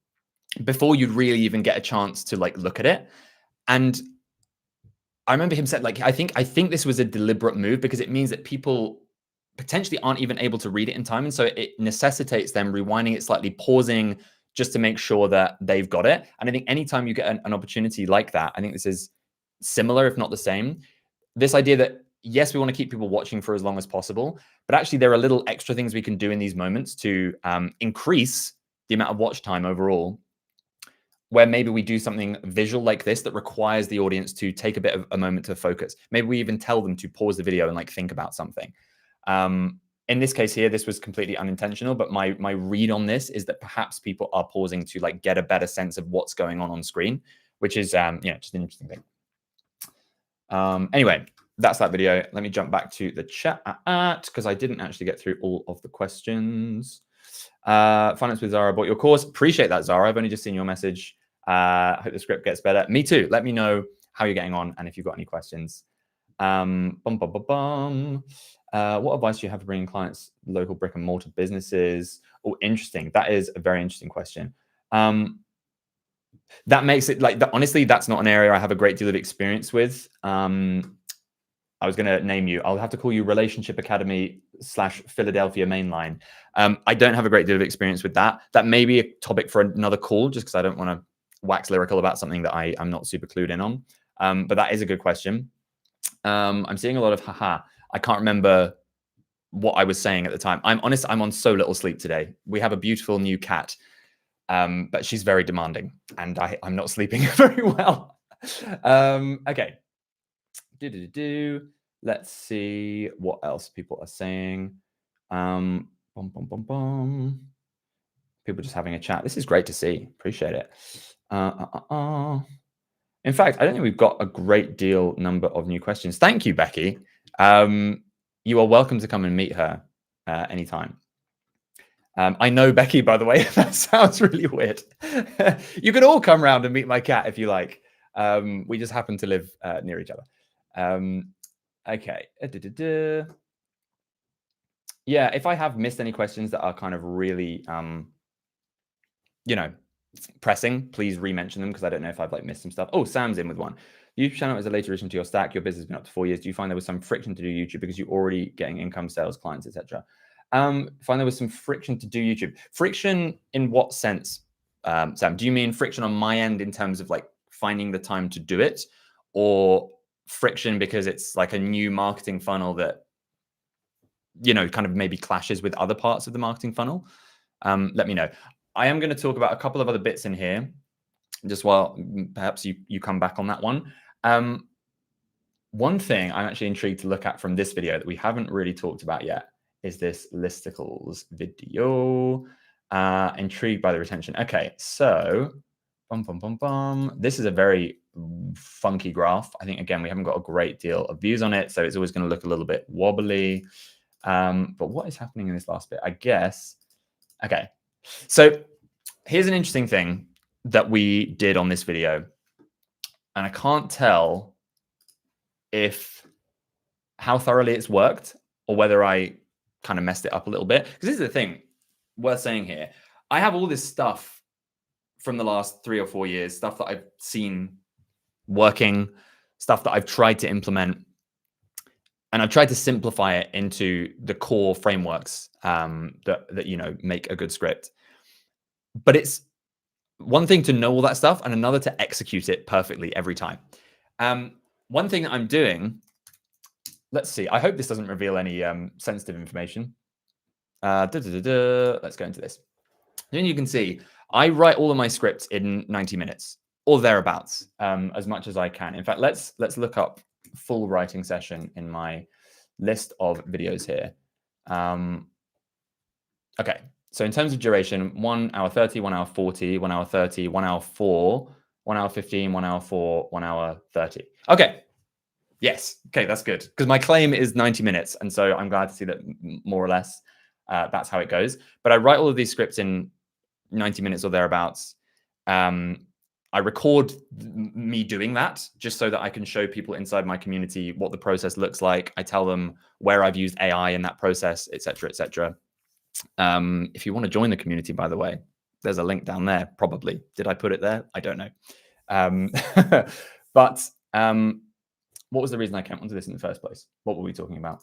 before you'd really even get a chance to like look at it. And I remember him said, like, I think this was a deliberate move because it means that people potentially aren't even able to read it in time. And so it necessitates them rewinding it slightly, pausing just to make sure that they've got it. And I think anytime you get an opportunity like that, I think this is similar, if not the same. This idea that, yes, we want to keep people watching for as long as possible, but actually there are little extra things we can do in these moments to increase the amount of watch time overall, where maybe we do something visual like this that requires the audience to take a bit of a moment to focus. Maybe we even tell them to pause the video and like think about something. in this case here, this was completely unintentional, but my read on this is that perhaps people are pausing to like get a better sense of what's going on screen, which is, just an interesting thing. Anyway, that's that video. Let me jump back to the chat because I didn't actually get through all of the questions. Finance with Zara, bought your course. Appreciate that, Zara. I've only just seen your message. Hope the script gets better. Me too. Let me know how you're getting on and if you've got any questions. What advice do you have for bringing clients local brick and mortar businesses? Oh, interesting. That is a very interesting question. That makes it like, honestly, that's not an area I have a great deal of experience with. I was going to name you. I'll have to call you Relationship Academy / Philadelphia Mainline. I don't have a great deal of experience with that. That may be a topic for another call, just because I don't want to wax lyrical about something that I'm not super clued in on. But that is a good question. I'm seeing a lot of haha. I can't remember what I was saying at the time. I'm honest, I'm on so little sleep today. We have a beautiful new cat, but she's very demanding and I'm not sleeping very well. Okay. Let's see what else people are saying. People just having a chat. This is great to see. Appreciate it. In fact, I don't think we've got a great deal number of new questions. Thank you, Becky. You are welcome to come and meet her anytime. I know Becky, by the way. That sounds really weird. You could all come around and meet my cat if you like. We just happen to live near each other. Okay. Yeah, if I have missed any questions that are kind of really, pressing, please re-mention them because I don't know if I've like missed some stuff. Oh, Sam's in with one. YouTube channel is a later addition to your stack. Your business has been up to 4 years. Do you find there was some friction to do YouTube because you're already getting income, sales, clients, etc.? Find there was some friction to do YouTube. Friction in what sense, Sam? Do you mean friction on my end in terms of like finding the time to do it, or friction because it's like a new marketing funnel that, kind of maybe clashes with other parts of the marketing funnel? Let me know. I am going to talk about a couple of other bits in here, just while perhaps you come back on that one. One thing I'm actually intrigued to look at from this video that we haven't really talked about yet is this listicles video. Intrigued by the retention. Okay, so this is a very funky graph. I think, again, we haven't got a great deal of views on it, so it's always going to look a little bit wobbly. But what is happening in this last bit? I guess. Okay, so here's an interesting thing that we did on this video, and I can't tell how thoroughly it's worked or whether I kind of messed it up a little bit. Because this is the thing worth saying here. I have all this stuff from the last 3 or 4 years, stuff that I've seen working, stuff that I've tried to implement, and I've tried to simplify it into the core frameworks that make a good script. But it's one thing to know all that stuff and another to execute it perfectly every time. One thing that I'm doing, let's see. I hope this doesn't reveal any sensitive information. Let's go into this. Then you can see I write all of my scripts in 90 minutes or thereabouts, as much as I can. In fact, let's look up full writing session in my list of videos here. Okay, so in terms of duration, 1 hour 30, 1 hour 40, 1 hour 30, 1 hour 4, 1 hour 15, 1 hour 4, 1 hour 30. Okay, yes, okay, that's good. Because my claim is 90 minutes, and so I'm glad to see that more or less that's how it goes. But I write all of these scripts in 90 minutes or thereabouts. I record me doing that just so that I can show people inside my community what the process looks like. I tell them where I've used AI in that process, et cetera, et cetera. If you want to join the community, by the way, there's a link down there, probably. Did I put it there? I don't know. But what was the reason I came onto this in the first place? What were we talking about?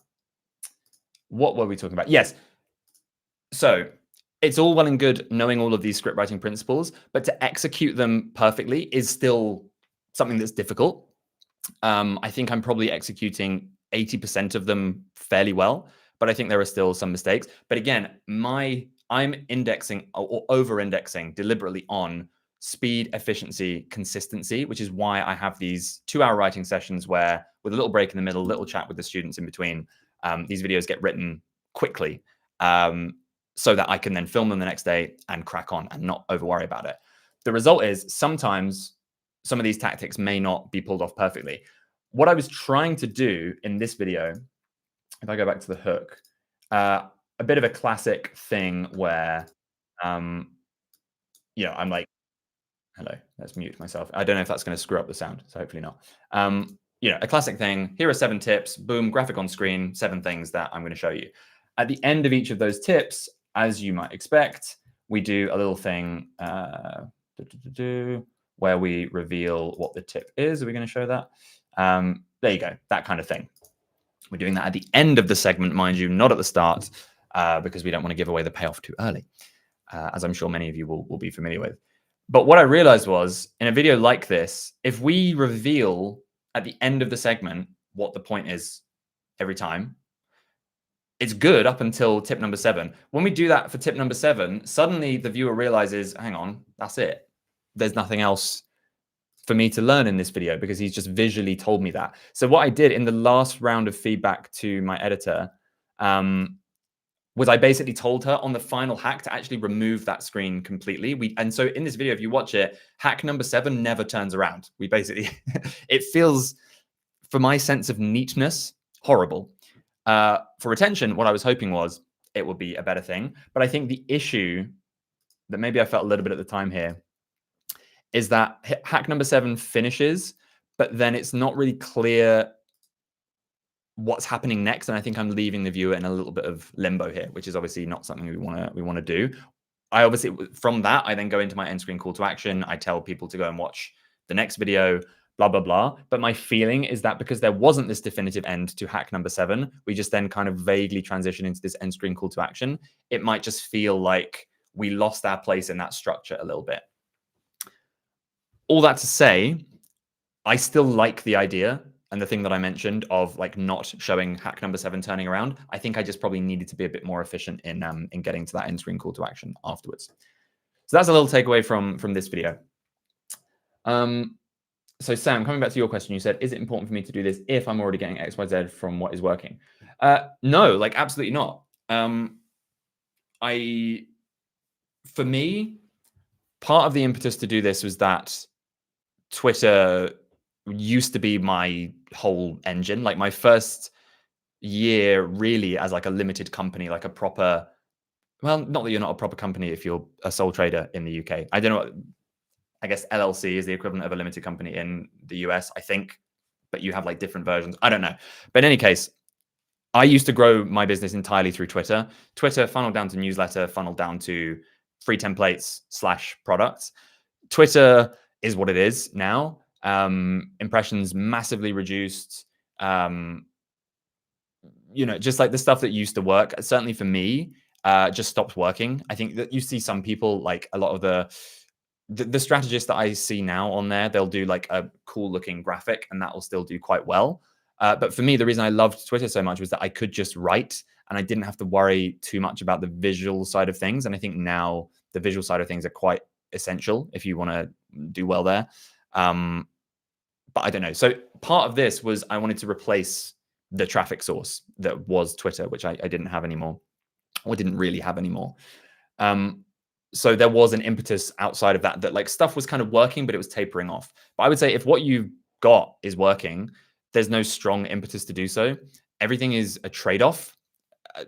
Yes. So it's all well and good knowing all of these script writing principles, but to execute them perfectly is still something that's difficult. I think I'm probably executing 80% of them fairly well, but I think there are still some mistakes. But again, I'm indexing or over-indexing deliberately on speed, efficiency, consistency, which is why I have these 2-hour writing sessions where, with a little break in the middle, little chat with the students in between, these videos get written quickly, so that I can then film them the next day and crack on and not over worry about it. The result is sometimes some of these tactics may not be pulled off perfectly. What I was trying to do in this video, if I go back to the hook, a bit of a classic thing where, I'm like, hello, let's mute myself. I don't know if that's going to screw up the sound, so hopefully not. A classic thing. Here are 7 tips. Boom, graphic on screen, 7 things that I'm going to show you. At the end of each of those tips, as you might expect, we do a little thing where we reveal what the tip is. Are we going to show that? There you go, that kind of thing. We're doing that at the end of the segment, mind you, not at the start, because we don't want to give away the payoff too early, as I'm sure many of you will be familiar with. But what I realized was, in a video like this, if we reveal at the end of the segment what the point is every time, it's good up until tip number 7. When we do that for tip number 7, suddenly the viewer realizes, hang on, that's it. There's nothing else for me to learn in this video because he's just visually told me that. So what I did in the last round of feedback to my editor was I basically told her on the final hack to actually remove that screen completely. And so in this video, if you watch it, hack number 7 never turns around. We basically, it feels, for my sense of neatness, horrible. For retention, what I was hoping was it would be a better thing. But I think the issue that maybe I felt a little bit at the time here is that hack number 7 finishes, but then it's not really clear what's happening next. And I think I'm leaving the viewer in a little bit of limbo here, which is obviously not something we want to do. I obviously, from that, I then go into my end screen call to action. I tell people to go and watch the next video, blah, blah, blah. But my feeling is that because there wasn't this definitive end to hack number 7, we just then kind of vaguely transition into this end screen call to action. It might just feel like we lost our place in that structure a little bit. All that to say, I still like the idea and the thing that I mentioned of like not showing hack number 7 turning around. I think I just probably needed to be a bit more efficient in getting to that end screen call to action afterwards. So that's a little takeaway from this video. So Sam, coming back to your question, you said, is it important for me to do this if I'm already getting X, Y, Z from what is working? No, like absolutely not. For me, part of the impetus to do this was that Twitter used to be my whole engine. Like my first year really as like a limited company, like a proper, well, not that you're not a proper company if you're a sole trader in the UK. I don't know. I guess LLC is the equivalent of a limited company in the US, I think, but you have like different versions. I don't know. But in any case, I used to grow my business entirely through Twitter. Twitter funneled down to newsletter, funneled down to free templates / products. Twitter is what it is now. Impressions massively reduced. Just like the stuff that used to work, certainly for me, just stopped working. I think that you see some people, like a lot of the strategists that I see now on there, they'll do like a cool looking graphic and that will still do quite well. But for me, the reason I loved Twitter so much was that I could just write and I didn't have to worry too much about the visual side of things. And I think now the visual side of things are quite essential if you want to do well there. But I don't know. So part of this was I wanted to replace the traffic source that was Twitter, which I didn't have anymore, or didn't really have anymore. So there was an impetus outside of that like stuff was kind of working, but it was tapering off. But I would say if what you've got is working, there's no strong impetus to do so. Everything is a trade-off,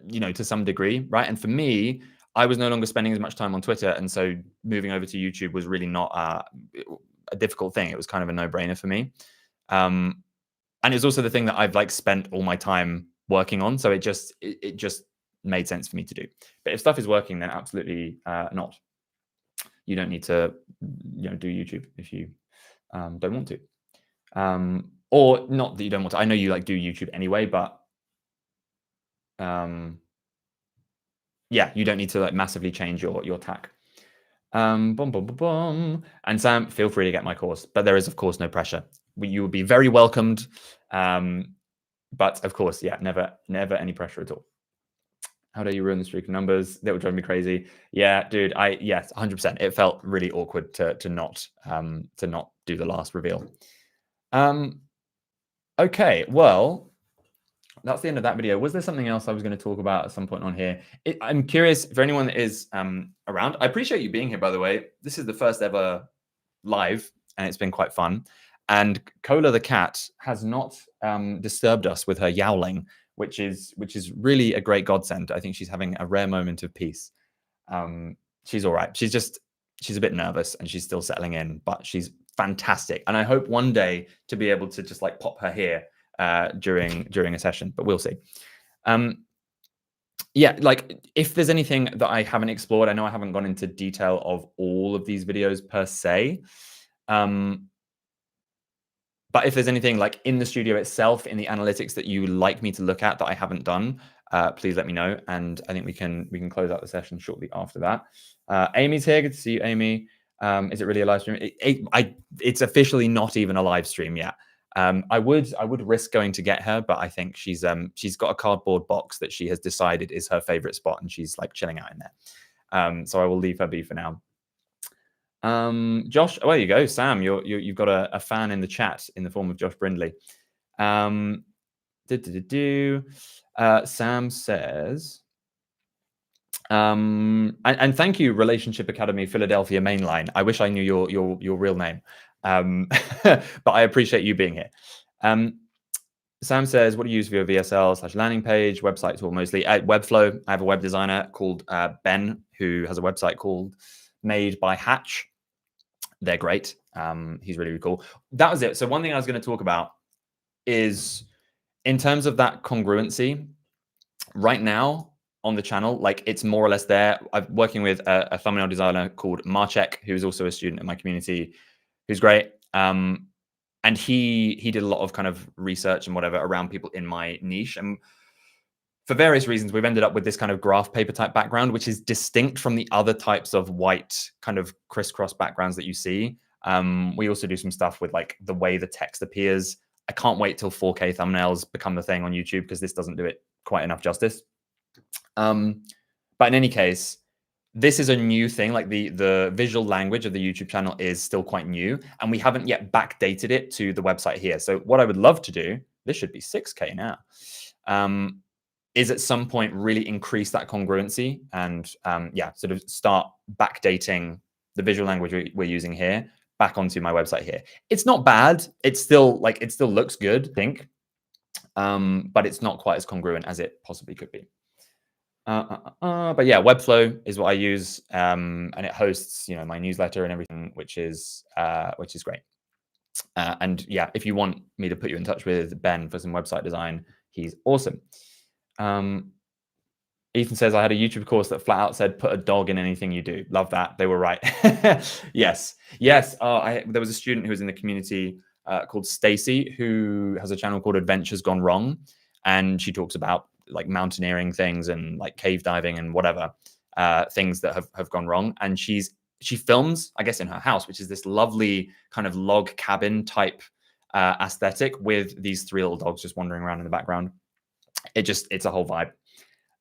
to some degree, right? And for me, I was no longer spending as much time on Twitter. And so moving over to YouTube was really not a difficult thing. It was kind of a no-brainer for me. And it was also the thing that I've like spent all my time working on. So it just made sense for me to do. But if stuff is working, then absolutely not. You don't need to do YouTube if you don't want to. Or not that you don't want to. I know you like do YouTube anyway, but yeah, you don't need to like massively change your tack. And Sam, feel free to get my course, but there is of course no pressure. You will be very welcomed. But of course, yeah, never any pressure at all. How do you ruin the streak of numbers? That would drive me crazy. Yeah, dude. Yes, 100%. It felt really awkward to not do the last reveal. Okay, well, that's the end of that video. Was there something else I was going to talk about at some point on here? I'm curious for anyone that is around. I appreciate you being here, by the way. This is the first ever live, and it's been quite fun. And Cola the cat has not disturbed us with her yowling, which is really a great godsend. I think she's having a rare moment of peace. She's all right. She's a bit nervous and she's still settling in, but she's fantastic. And I hope one day to be able to just like pop her here during a session, but we'll see. Yeah, like if there's anything that I haven't explored, I know I haven't gone into detail of all of these videos per se. But if there's anything like in the studio itself, in the analytics that you like me to look at that I haven't done, please let me know. And I think we can close out the session shortly after that. Amy's here. Good to see you, Amy. Is it really a live stream? It's officially not even a live stream yet. I would risk going to get her, but I think she's got a cardboard box that she has decided is her favorite spot, and she's like chilling out in there. So I will leave her be for now. Josh, there you go. Sam, you've got a fan in the chat in the form of Josh Brindley. Sam says, and thank you, Relationship Academy Philadelphia Mainline. I wish I knew your real name, but I appreciate you being here. Sam says, what do you use for your VSL/landing page, websites, or mostly Webflow? I have a web designer called Ben who has a website called Made by Hatch. They're great. He's really, really cool. That was it. So one thing I was going to talk about is in terms of that congruency right now on the channel, like it's more or less there. I'm working with a thumbnail designer called Marchek, who's also a student in my community, who's great. And he did a lot of kind of research and whatever around people in my niche. And for various reasons, we've ended up with this kind of graph paper type background, which is distinct from the other types of white kind of crisscross backgrounds that you see. We also do some stuff with like the way the text appears. I can't wait till 4K thumbnails become the thing on YouTube because this doesn't do it quite enough justice. But in any case, this is a new thing. Like the visual language of the YouTube channel is still quite new, and we haven't yet backdated it to the website here. So what I would love to do, this should be 6K now, is at some point really increase that congruency and sort of start backdating the visual language we're using here back onto my website here. It's not bad. It's still like, it still looks good, I think. But it's not quite as congruent as it possibly could be. But yeah, Webflow is what I use. And it hosts, my newsletter and everything, which is great. And yeah, if you want me to put you in touch with Ben for some website design, he's awesome. Ethan says, I had a YouTube course that flat out said, put a dog in anything you do. Love that. They were right. Yes. There was a student who was in the community called Stacy, who has a channel called Adventures Gone Wrong. And she talks about like mountaineering things and like cave diving and whatever things that have gone wrong. And she films, I guess, in her house, which is this lovely kind of log cabin type aesthetic with these 3 little dogs just wandering around in the background. It's a whole vibe.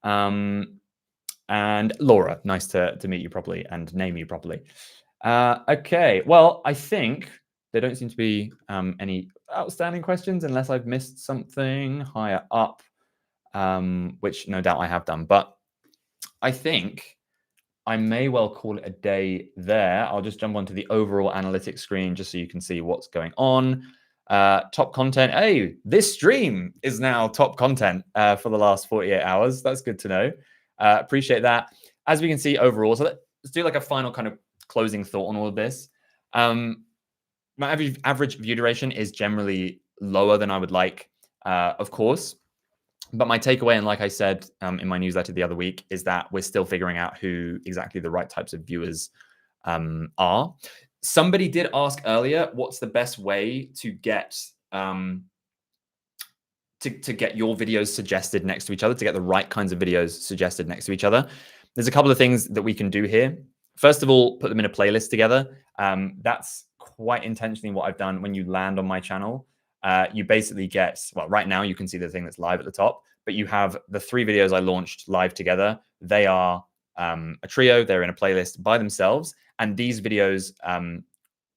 And Laura, nice to meet you properly and name you properly. Okay, well, I think there don't seem to be any outstanding questions unless I've missed something higher up, which no doubt I have done. But I think I may well call it a day there. I'll just jump onto the overall analytics screen just so you can see what's going on. Top content. Hey, this stream is now top content for the last 48 hours. That's good to know. Appreciate that. As we can see overall, so let's do like a final kind of closing thought on all of this. My average view duration is generally lower than I would like, of course. But my takeaway, and like I said in my newsletter the other week, is that we're still figuring out who exactly the right types of viewers are. Somebody did ask earlier, what's the best way to get to get your videos suggested next to each other, to get the right kinds of videos suggested next to each other? There's a couple of things that we can do here. First of all, put them in a playlist together. That's quite intentionally what I've done. When you land on my channel, you basically get, well, right now you can see the thing that's live at the top, but you have the 3 videos I launched live together. They are a trio. They're in a playlist by themselves. And these videos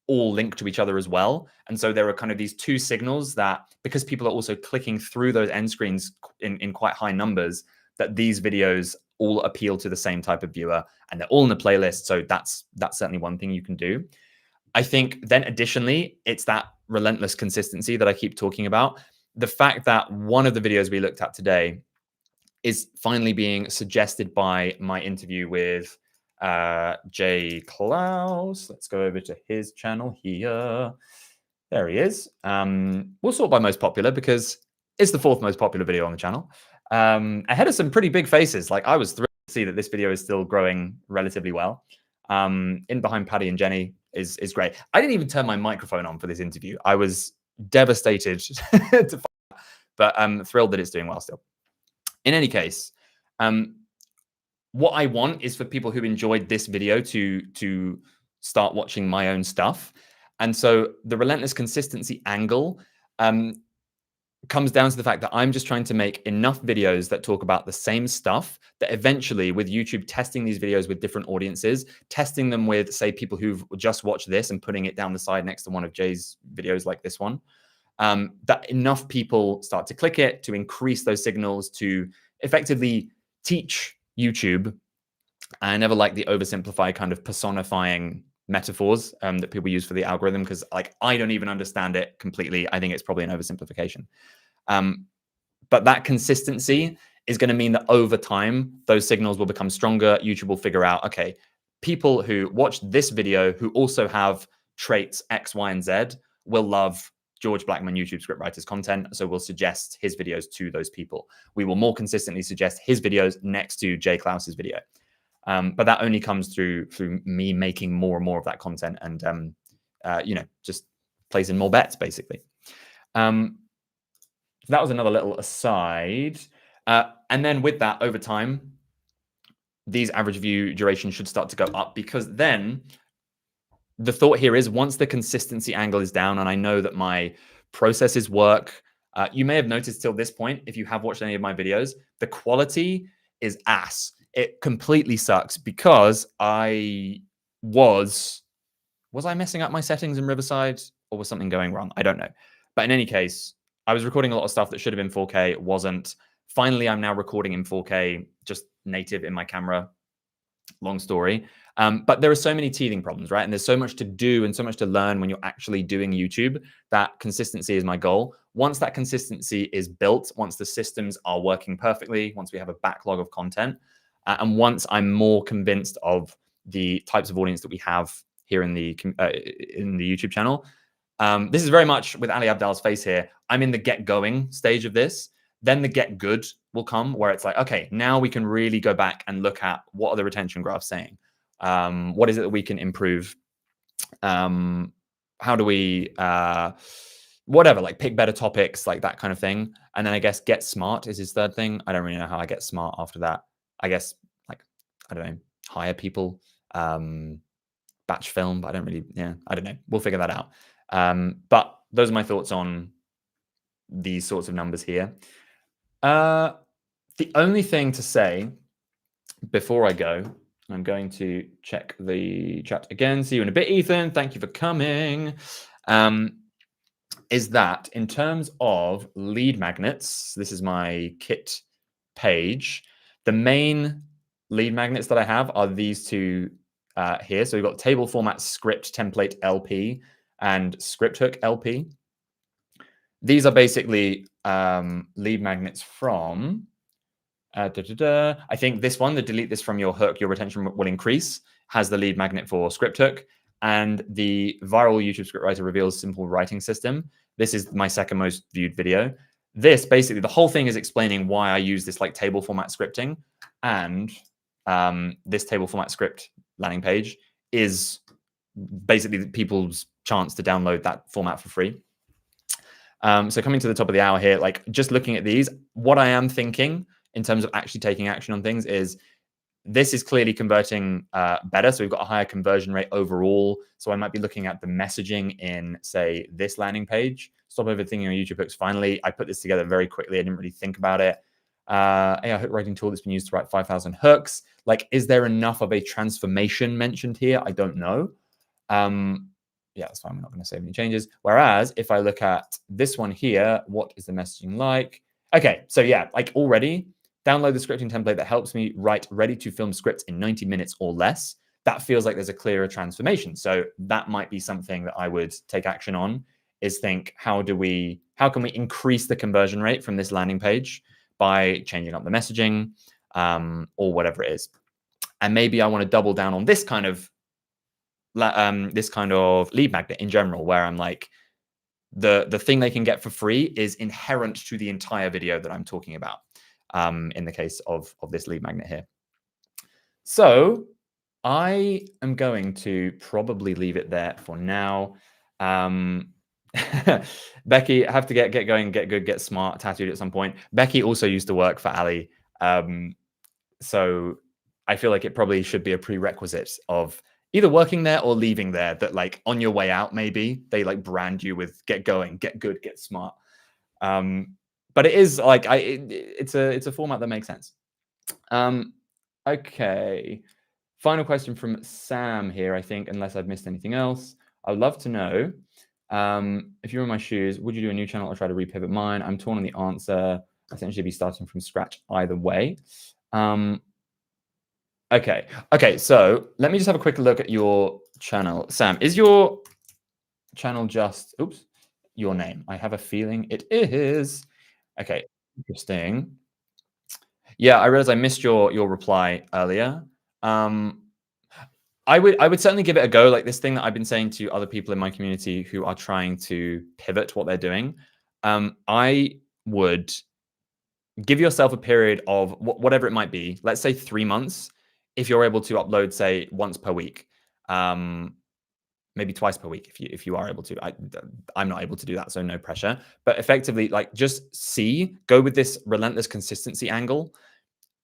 all link to each other as well. And so there are kind of these two signals that, because people are also clicking through those end screens in quite high numbers, that these videos all appeal to the same type of viewer, and they're all in the playlist. So that's certainly one thing you can do. I think then additionally, it's that relentless consistency that I keep talking about. The fact that one of the videos we looked at today is finally being suggested by my interview with Jay Klaus. Let's go over to his channel here. There he is. We'll sort by most popular because it's the 4th most popular video on the channel. Ahead of some pretty big faces. Like, I was thrilled to see that this video is still growing relatively well. In behind Paddy and Jenny is great. I didn't even turn my microphone on for this interview. I was devastated but I'm thrilled that it's doing well still. In any case, what I want is for people who enjoyed this video to start watching my own stuff. And so the relentless consistency angle comes down to the fact that I'm just trying to make enough videos that talk about the same stuff that eventually, with YouTube testing these videos with different audiences, testing them with, say, people who've just watched this and putting it down the side next to one of Jay's videos like this one, that enough people start to click it, to increase those signals, to effectively teach YouTube. I never like the oversimplified kind of personifying metaphors that people use for the algorithm, because like, I don't even understand it completely. I think it's probably an oversimplification. But that consistency is going to mean that over time, those signals will become stronger. YouTube will figure out, okay, people who watched this video who also have traits X, Y, and Z will love George Blackman, YouTube scriptwriter's content. So we'll suggest his videos to those people. We will more consistently suggest his videos next to Jay Klaus's video. But that only comes through me making more and more of that content and, just placing more bets, basically. That was another little aside. And then with that, over time, these average view durations should start to go up, because then the thought here is, once the consistency angle is down, and I know that my processes work, you may have noticed till this point, if you have watched any of my videos, the quality is ass. It completely sucks, because was I messing up my settings in Riverside, or was something going wrong? I don't know. But in any case, I was recording a lot of stuff that should have been 4K. It wasn't. Finally, I'm now recording in 4K, just native in my camera. Long story. But there are so many teething problems, right? And there's so much to do and so much to learn when you're actually doing YouTube, that consistency is my goal. Once that consistency is built, once the systems are working perfectly, once we have a backlog of content, and once I'm more convinced of the types of audience that we have here in the YouTube channel, this is very much with Ali Abdaal's face here. I'm in the get going stage of this. Then the get good will come, where it's like, okay, now we can really go back and look at what are the retention graphs saying? What is it that we can improve? How do we, whatever, like pick better topics, like that kind of thing. And then I guess get smart is his third thing. I don't really know how I get smart after that. I guess, like, I don't know, hire people, batch film, but I don't really, I don't know. We'll figure that out. But those are my thoughts on these sorts of numbers here. The only thing to say before I go, I'm going to check the chat again. See you in a bit, Ethan. Thank you for coming. Is that in terms of lead magnets, this is my kit page. The main lead magnets that I have are these two here. So we've got table format script template LP and script hook LP. These are basically lead magnets from, I think this one, the delete this from your hook, your retention will increase, has the lead magnet for script hook. And the viral YouTube scriptwriter reveals simple writing system. This is my second most viewed video. This basically, the whole thing is explaining why I use this like table format scripting. And this table format script landing page is basically people's chance to download that format for free. So coming to the top of the hour here, like just looking at these, what I am thinking in terms of actually taking action on things is this is clearly converting better. So we've got a higher conversion rate overall. So I might be looking at the messaging in, say, this landing page. Stop overthinking your YouTube hooks. Finally, I put this together very quickly. I didn't really think about it. AI hook writing tool that's been used to write 5,000 hooks. Like, is there enough of a transformation mentioned here? I don't know. yeah, that's fine. We're not going to save any changes. Whereas if I look at this one here, what is the messaging like? Okay, so yeah, like already download the scripting template that helps me write ready to film scripts in 90 minutes or less. That feels like there's a clearer transformation. So that might be something that I would take action on, is think, how can we increase the conversion rate from this landing page by changing up the messaging, or whatever it is. And maybe I want to double down on this kind of lead magnet in general, where I'm like, the thing they can get for free is inherent to the entire video that I'm talking about, in the case of this lead magnet here. So I am going to probably leave it there for now. Becky, I have to get going, get good, get smart, tattooed at some point. Becky also used to work for Ali. So I feel like it probably should be a prerequisite of either working there or leaving there, that like on your way out, maybe they like brand you with get going, get good, get smart. But it is like, it's a format that makes sense. Okay. Final question from Sam here, I think, unless I've missed anything else. I would love to know, if you were in my shoes, would you do a new channel or try to repivot mine? I'm torn on the answer. I essentially be starting from scratch either way. Okay, so let me just have a quick look at your channel. Sam, is your channel just, oops, your name? I have a feeling it is. Okay, interesting. Yeah, I realized I missed your reply earlier. I would certainly give it a go. Like this thing that I've been saying to other people in my community who are trying to pivot what they're doing. I would give yourself a period of whatever it might be. Let's say 3 months. If you're able to upload, say, once per week, maybe twice per week, if you are able to. I'm not able to do that, so no pressure. But effectively, like just go with this relentless consistency angle.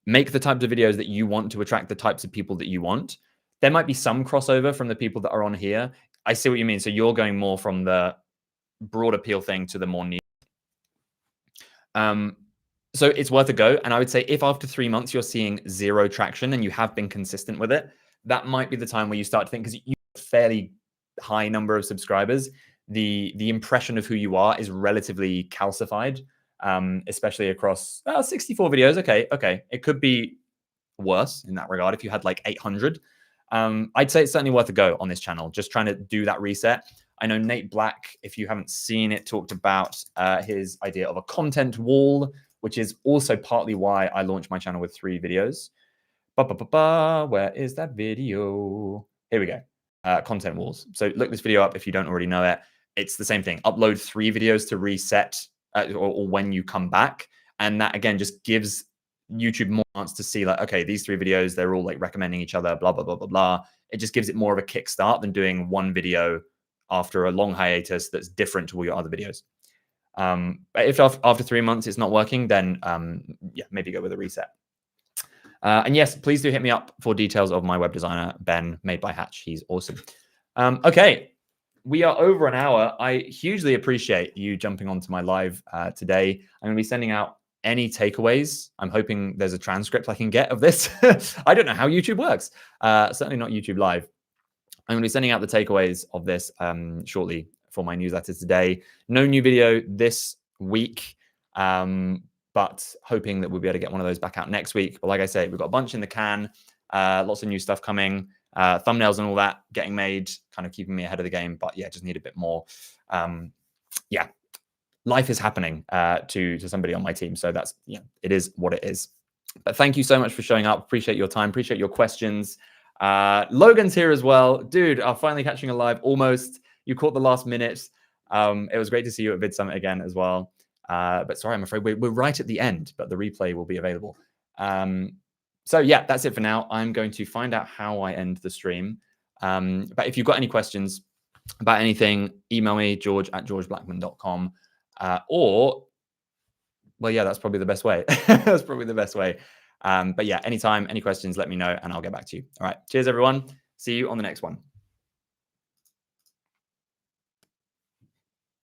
Make the types of videos that you want to attract the types of people that you want. There might be some crossover from the people that are on here. I see what you mean. So you're going more from the broad appeal thing to the more niche. So it's worth a go. And I would say if after 3 months you're seeing zero traction and you have been consistent with it, that might be the time where you start to think, because you have a fairly high number of subscribers, the impression of who you are is relatively calcified, especially across 64 videos. Okay. It could be worse in that regard if you had like 800. I'd say it's certainly worth a go on this channel, just trying to do that reset. I know Nate Black, if you haven't seen it, talked about his idea of a content wall, which is also partly why I launched my channel with 3 videos. Where is that video? Here we go. Content walls. So look this video up if you don't already know it. It's the same thing. Upload 3 videos to reset or when you come back. And that, again, just gives YouTube more chance to see like, okay, these 3 videos, they're all like recommending each other, blah, blah, blah, blah, blah. It just gives it more of a kickstart than doing one video after a long hiatus that's different to all your other videos. But if after 3 months it's not working, then yeah, maybe go with a reset. And yes, please do hit me up for details of my web designer, Ben, made by Hatch. He's awesome. Okay, we are over an hour. I hugely appreciate you jumping onto my live today. I'm going to be sending out any takeaways. I'm hoping there's a transcript I can get of this. I don't know how YouTube works. Certainly not YouTube Live. I'm going to be sending out the takeaways of this shortly for my newsletter today. No new video this week, but hoping that we'll be able to get one of those back out next week. But like I say, we've got a bunch in the can, lots of new stuff coming, thumbnails and all that getting made, kind of keeping me ahead of the game. But yeah, just need a bit more. Yeah, life is happening to somebody on my team. So that's, yeah, it is what it is. But thank you so much for showing up. Appreciate your time. Appreciate your questions. Logan's here as well. Dude, I'm finally catching a live almost. You caught the last minute. It was great to see you at Vid Summit again as well. But sorry, I'm afraid we're right at the end, but the replay will be available. So yeah, that's it for now. I'm going to find out how I end the stream. But if you've got any questions about anything, email me, george@georgeblackman.com. Or, well, yeah, that's probably the best way. That's probably the best way. But yeah, anytime, any questions, let me know and I'll get back to you. All right. Cheers, everyone. See you on the next one.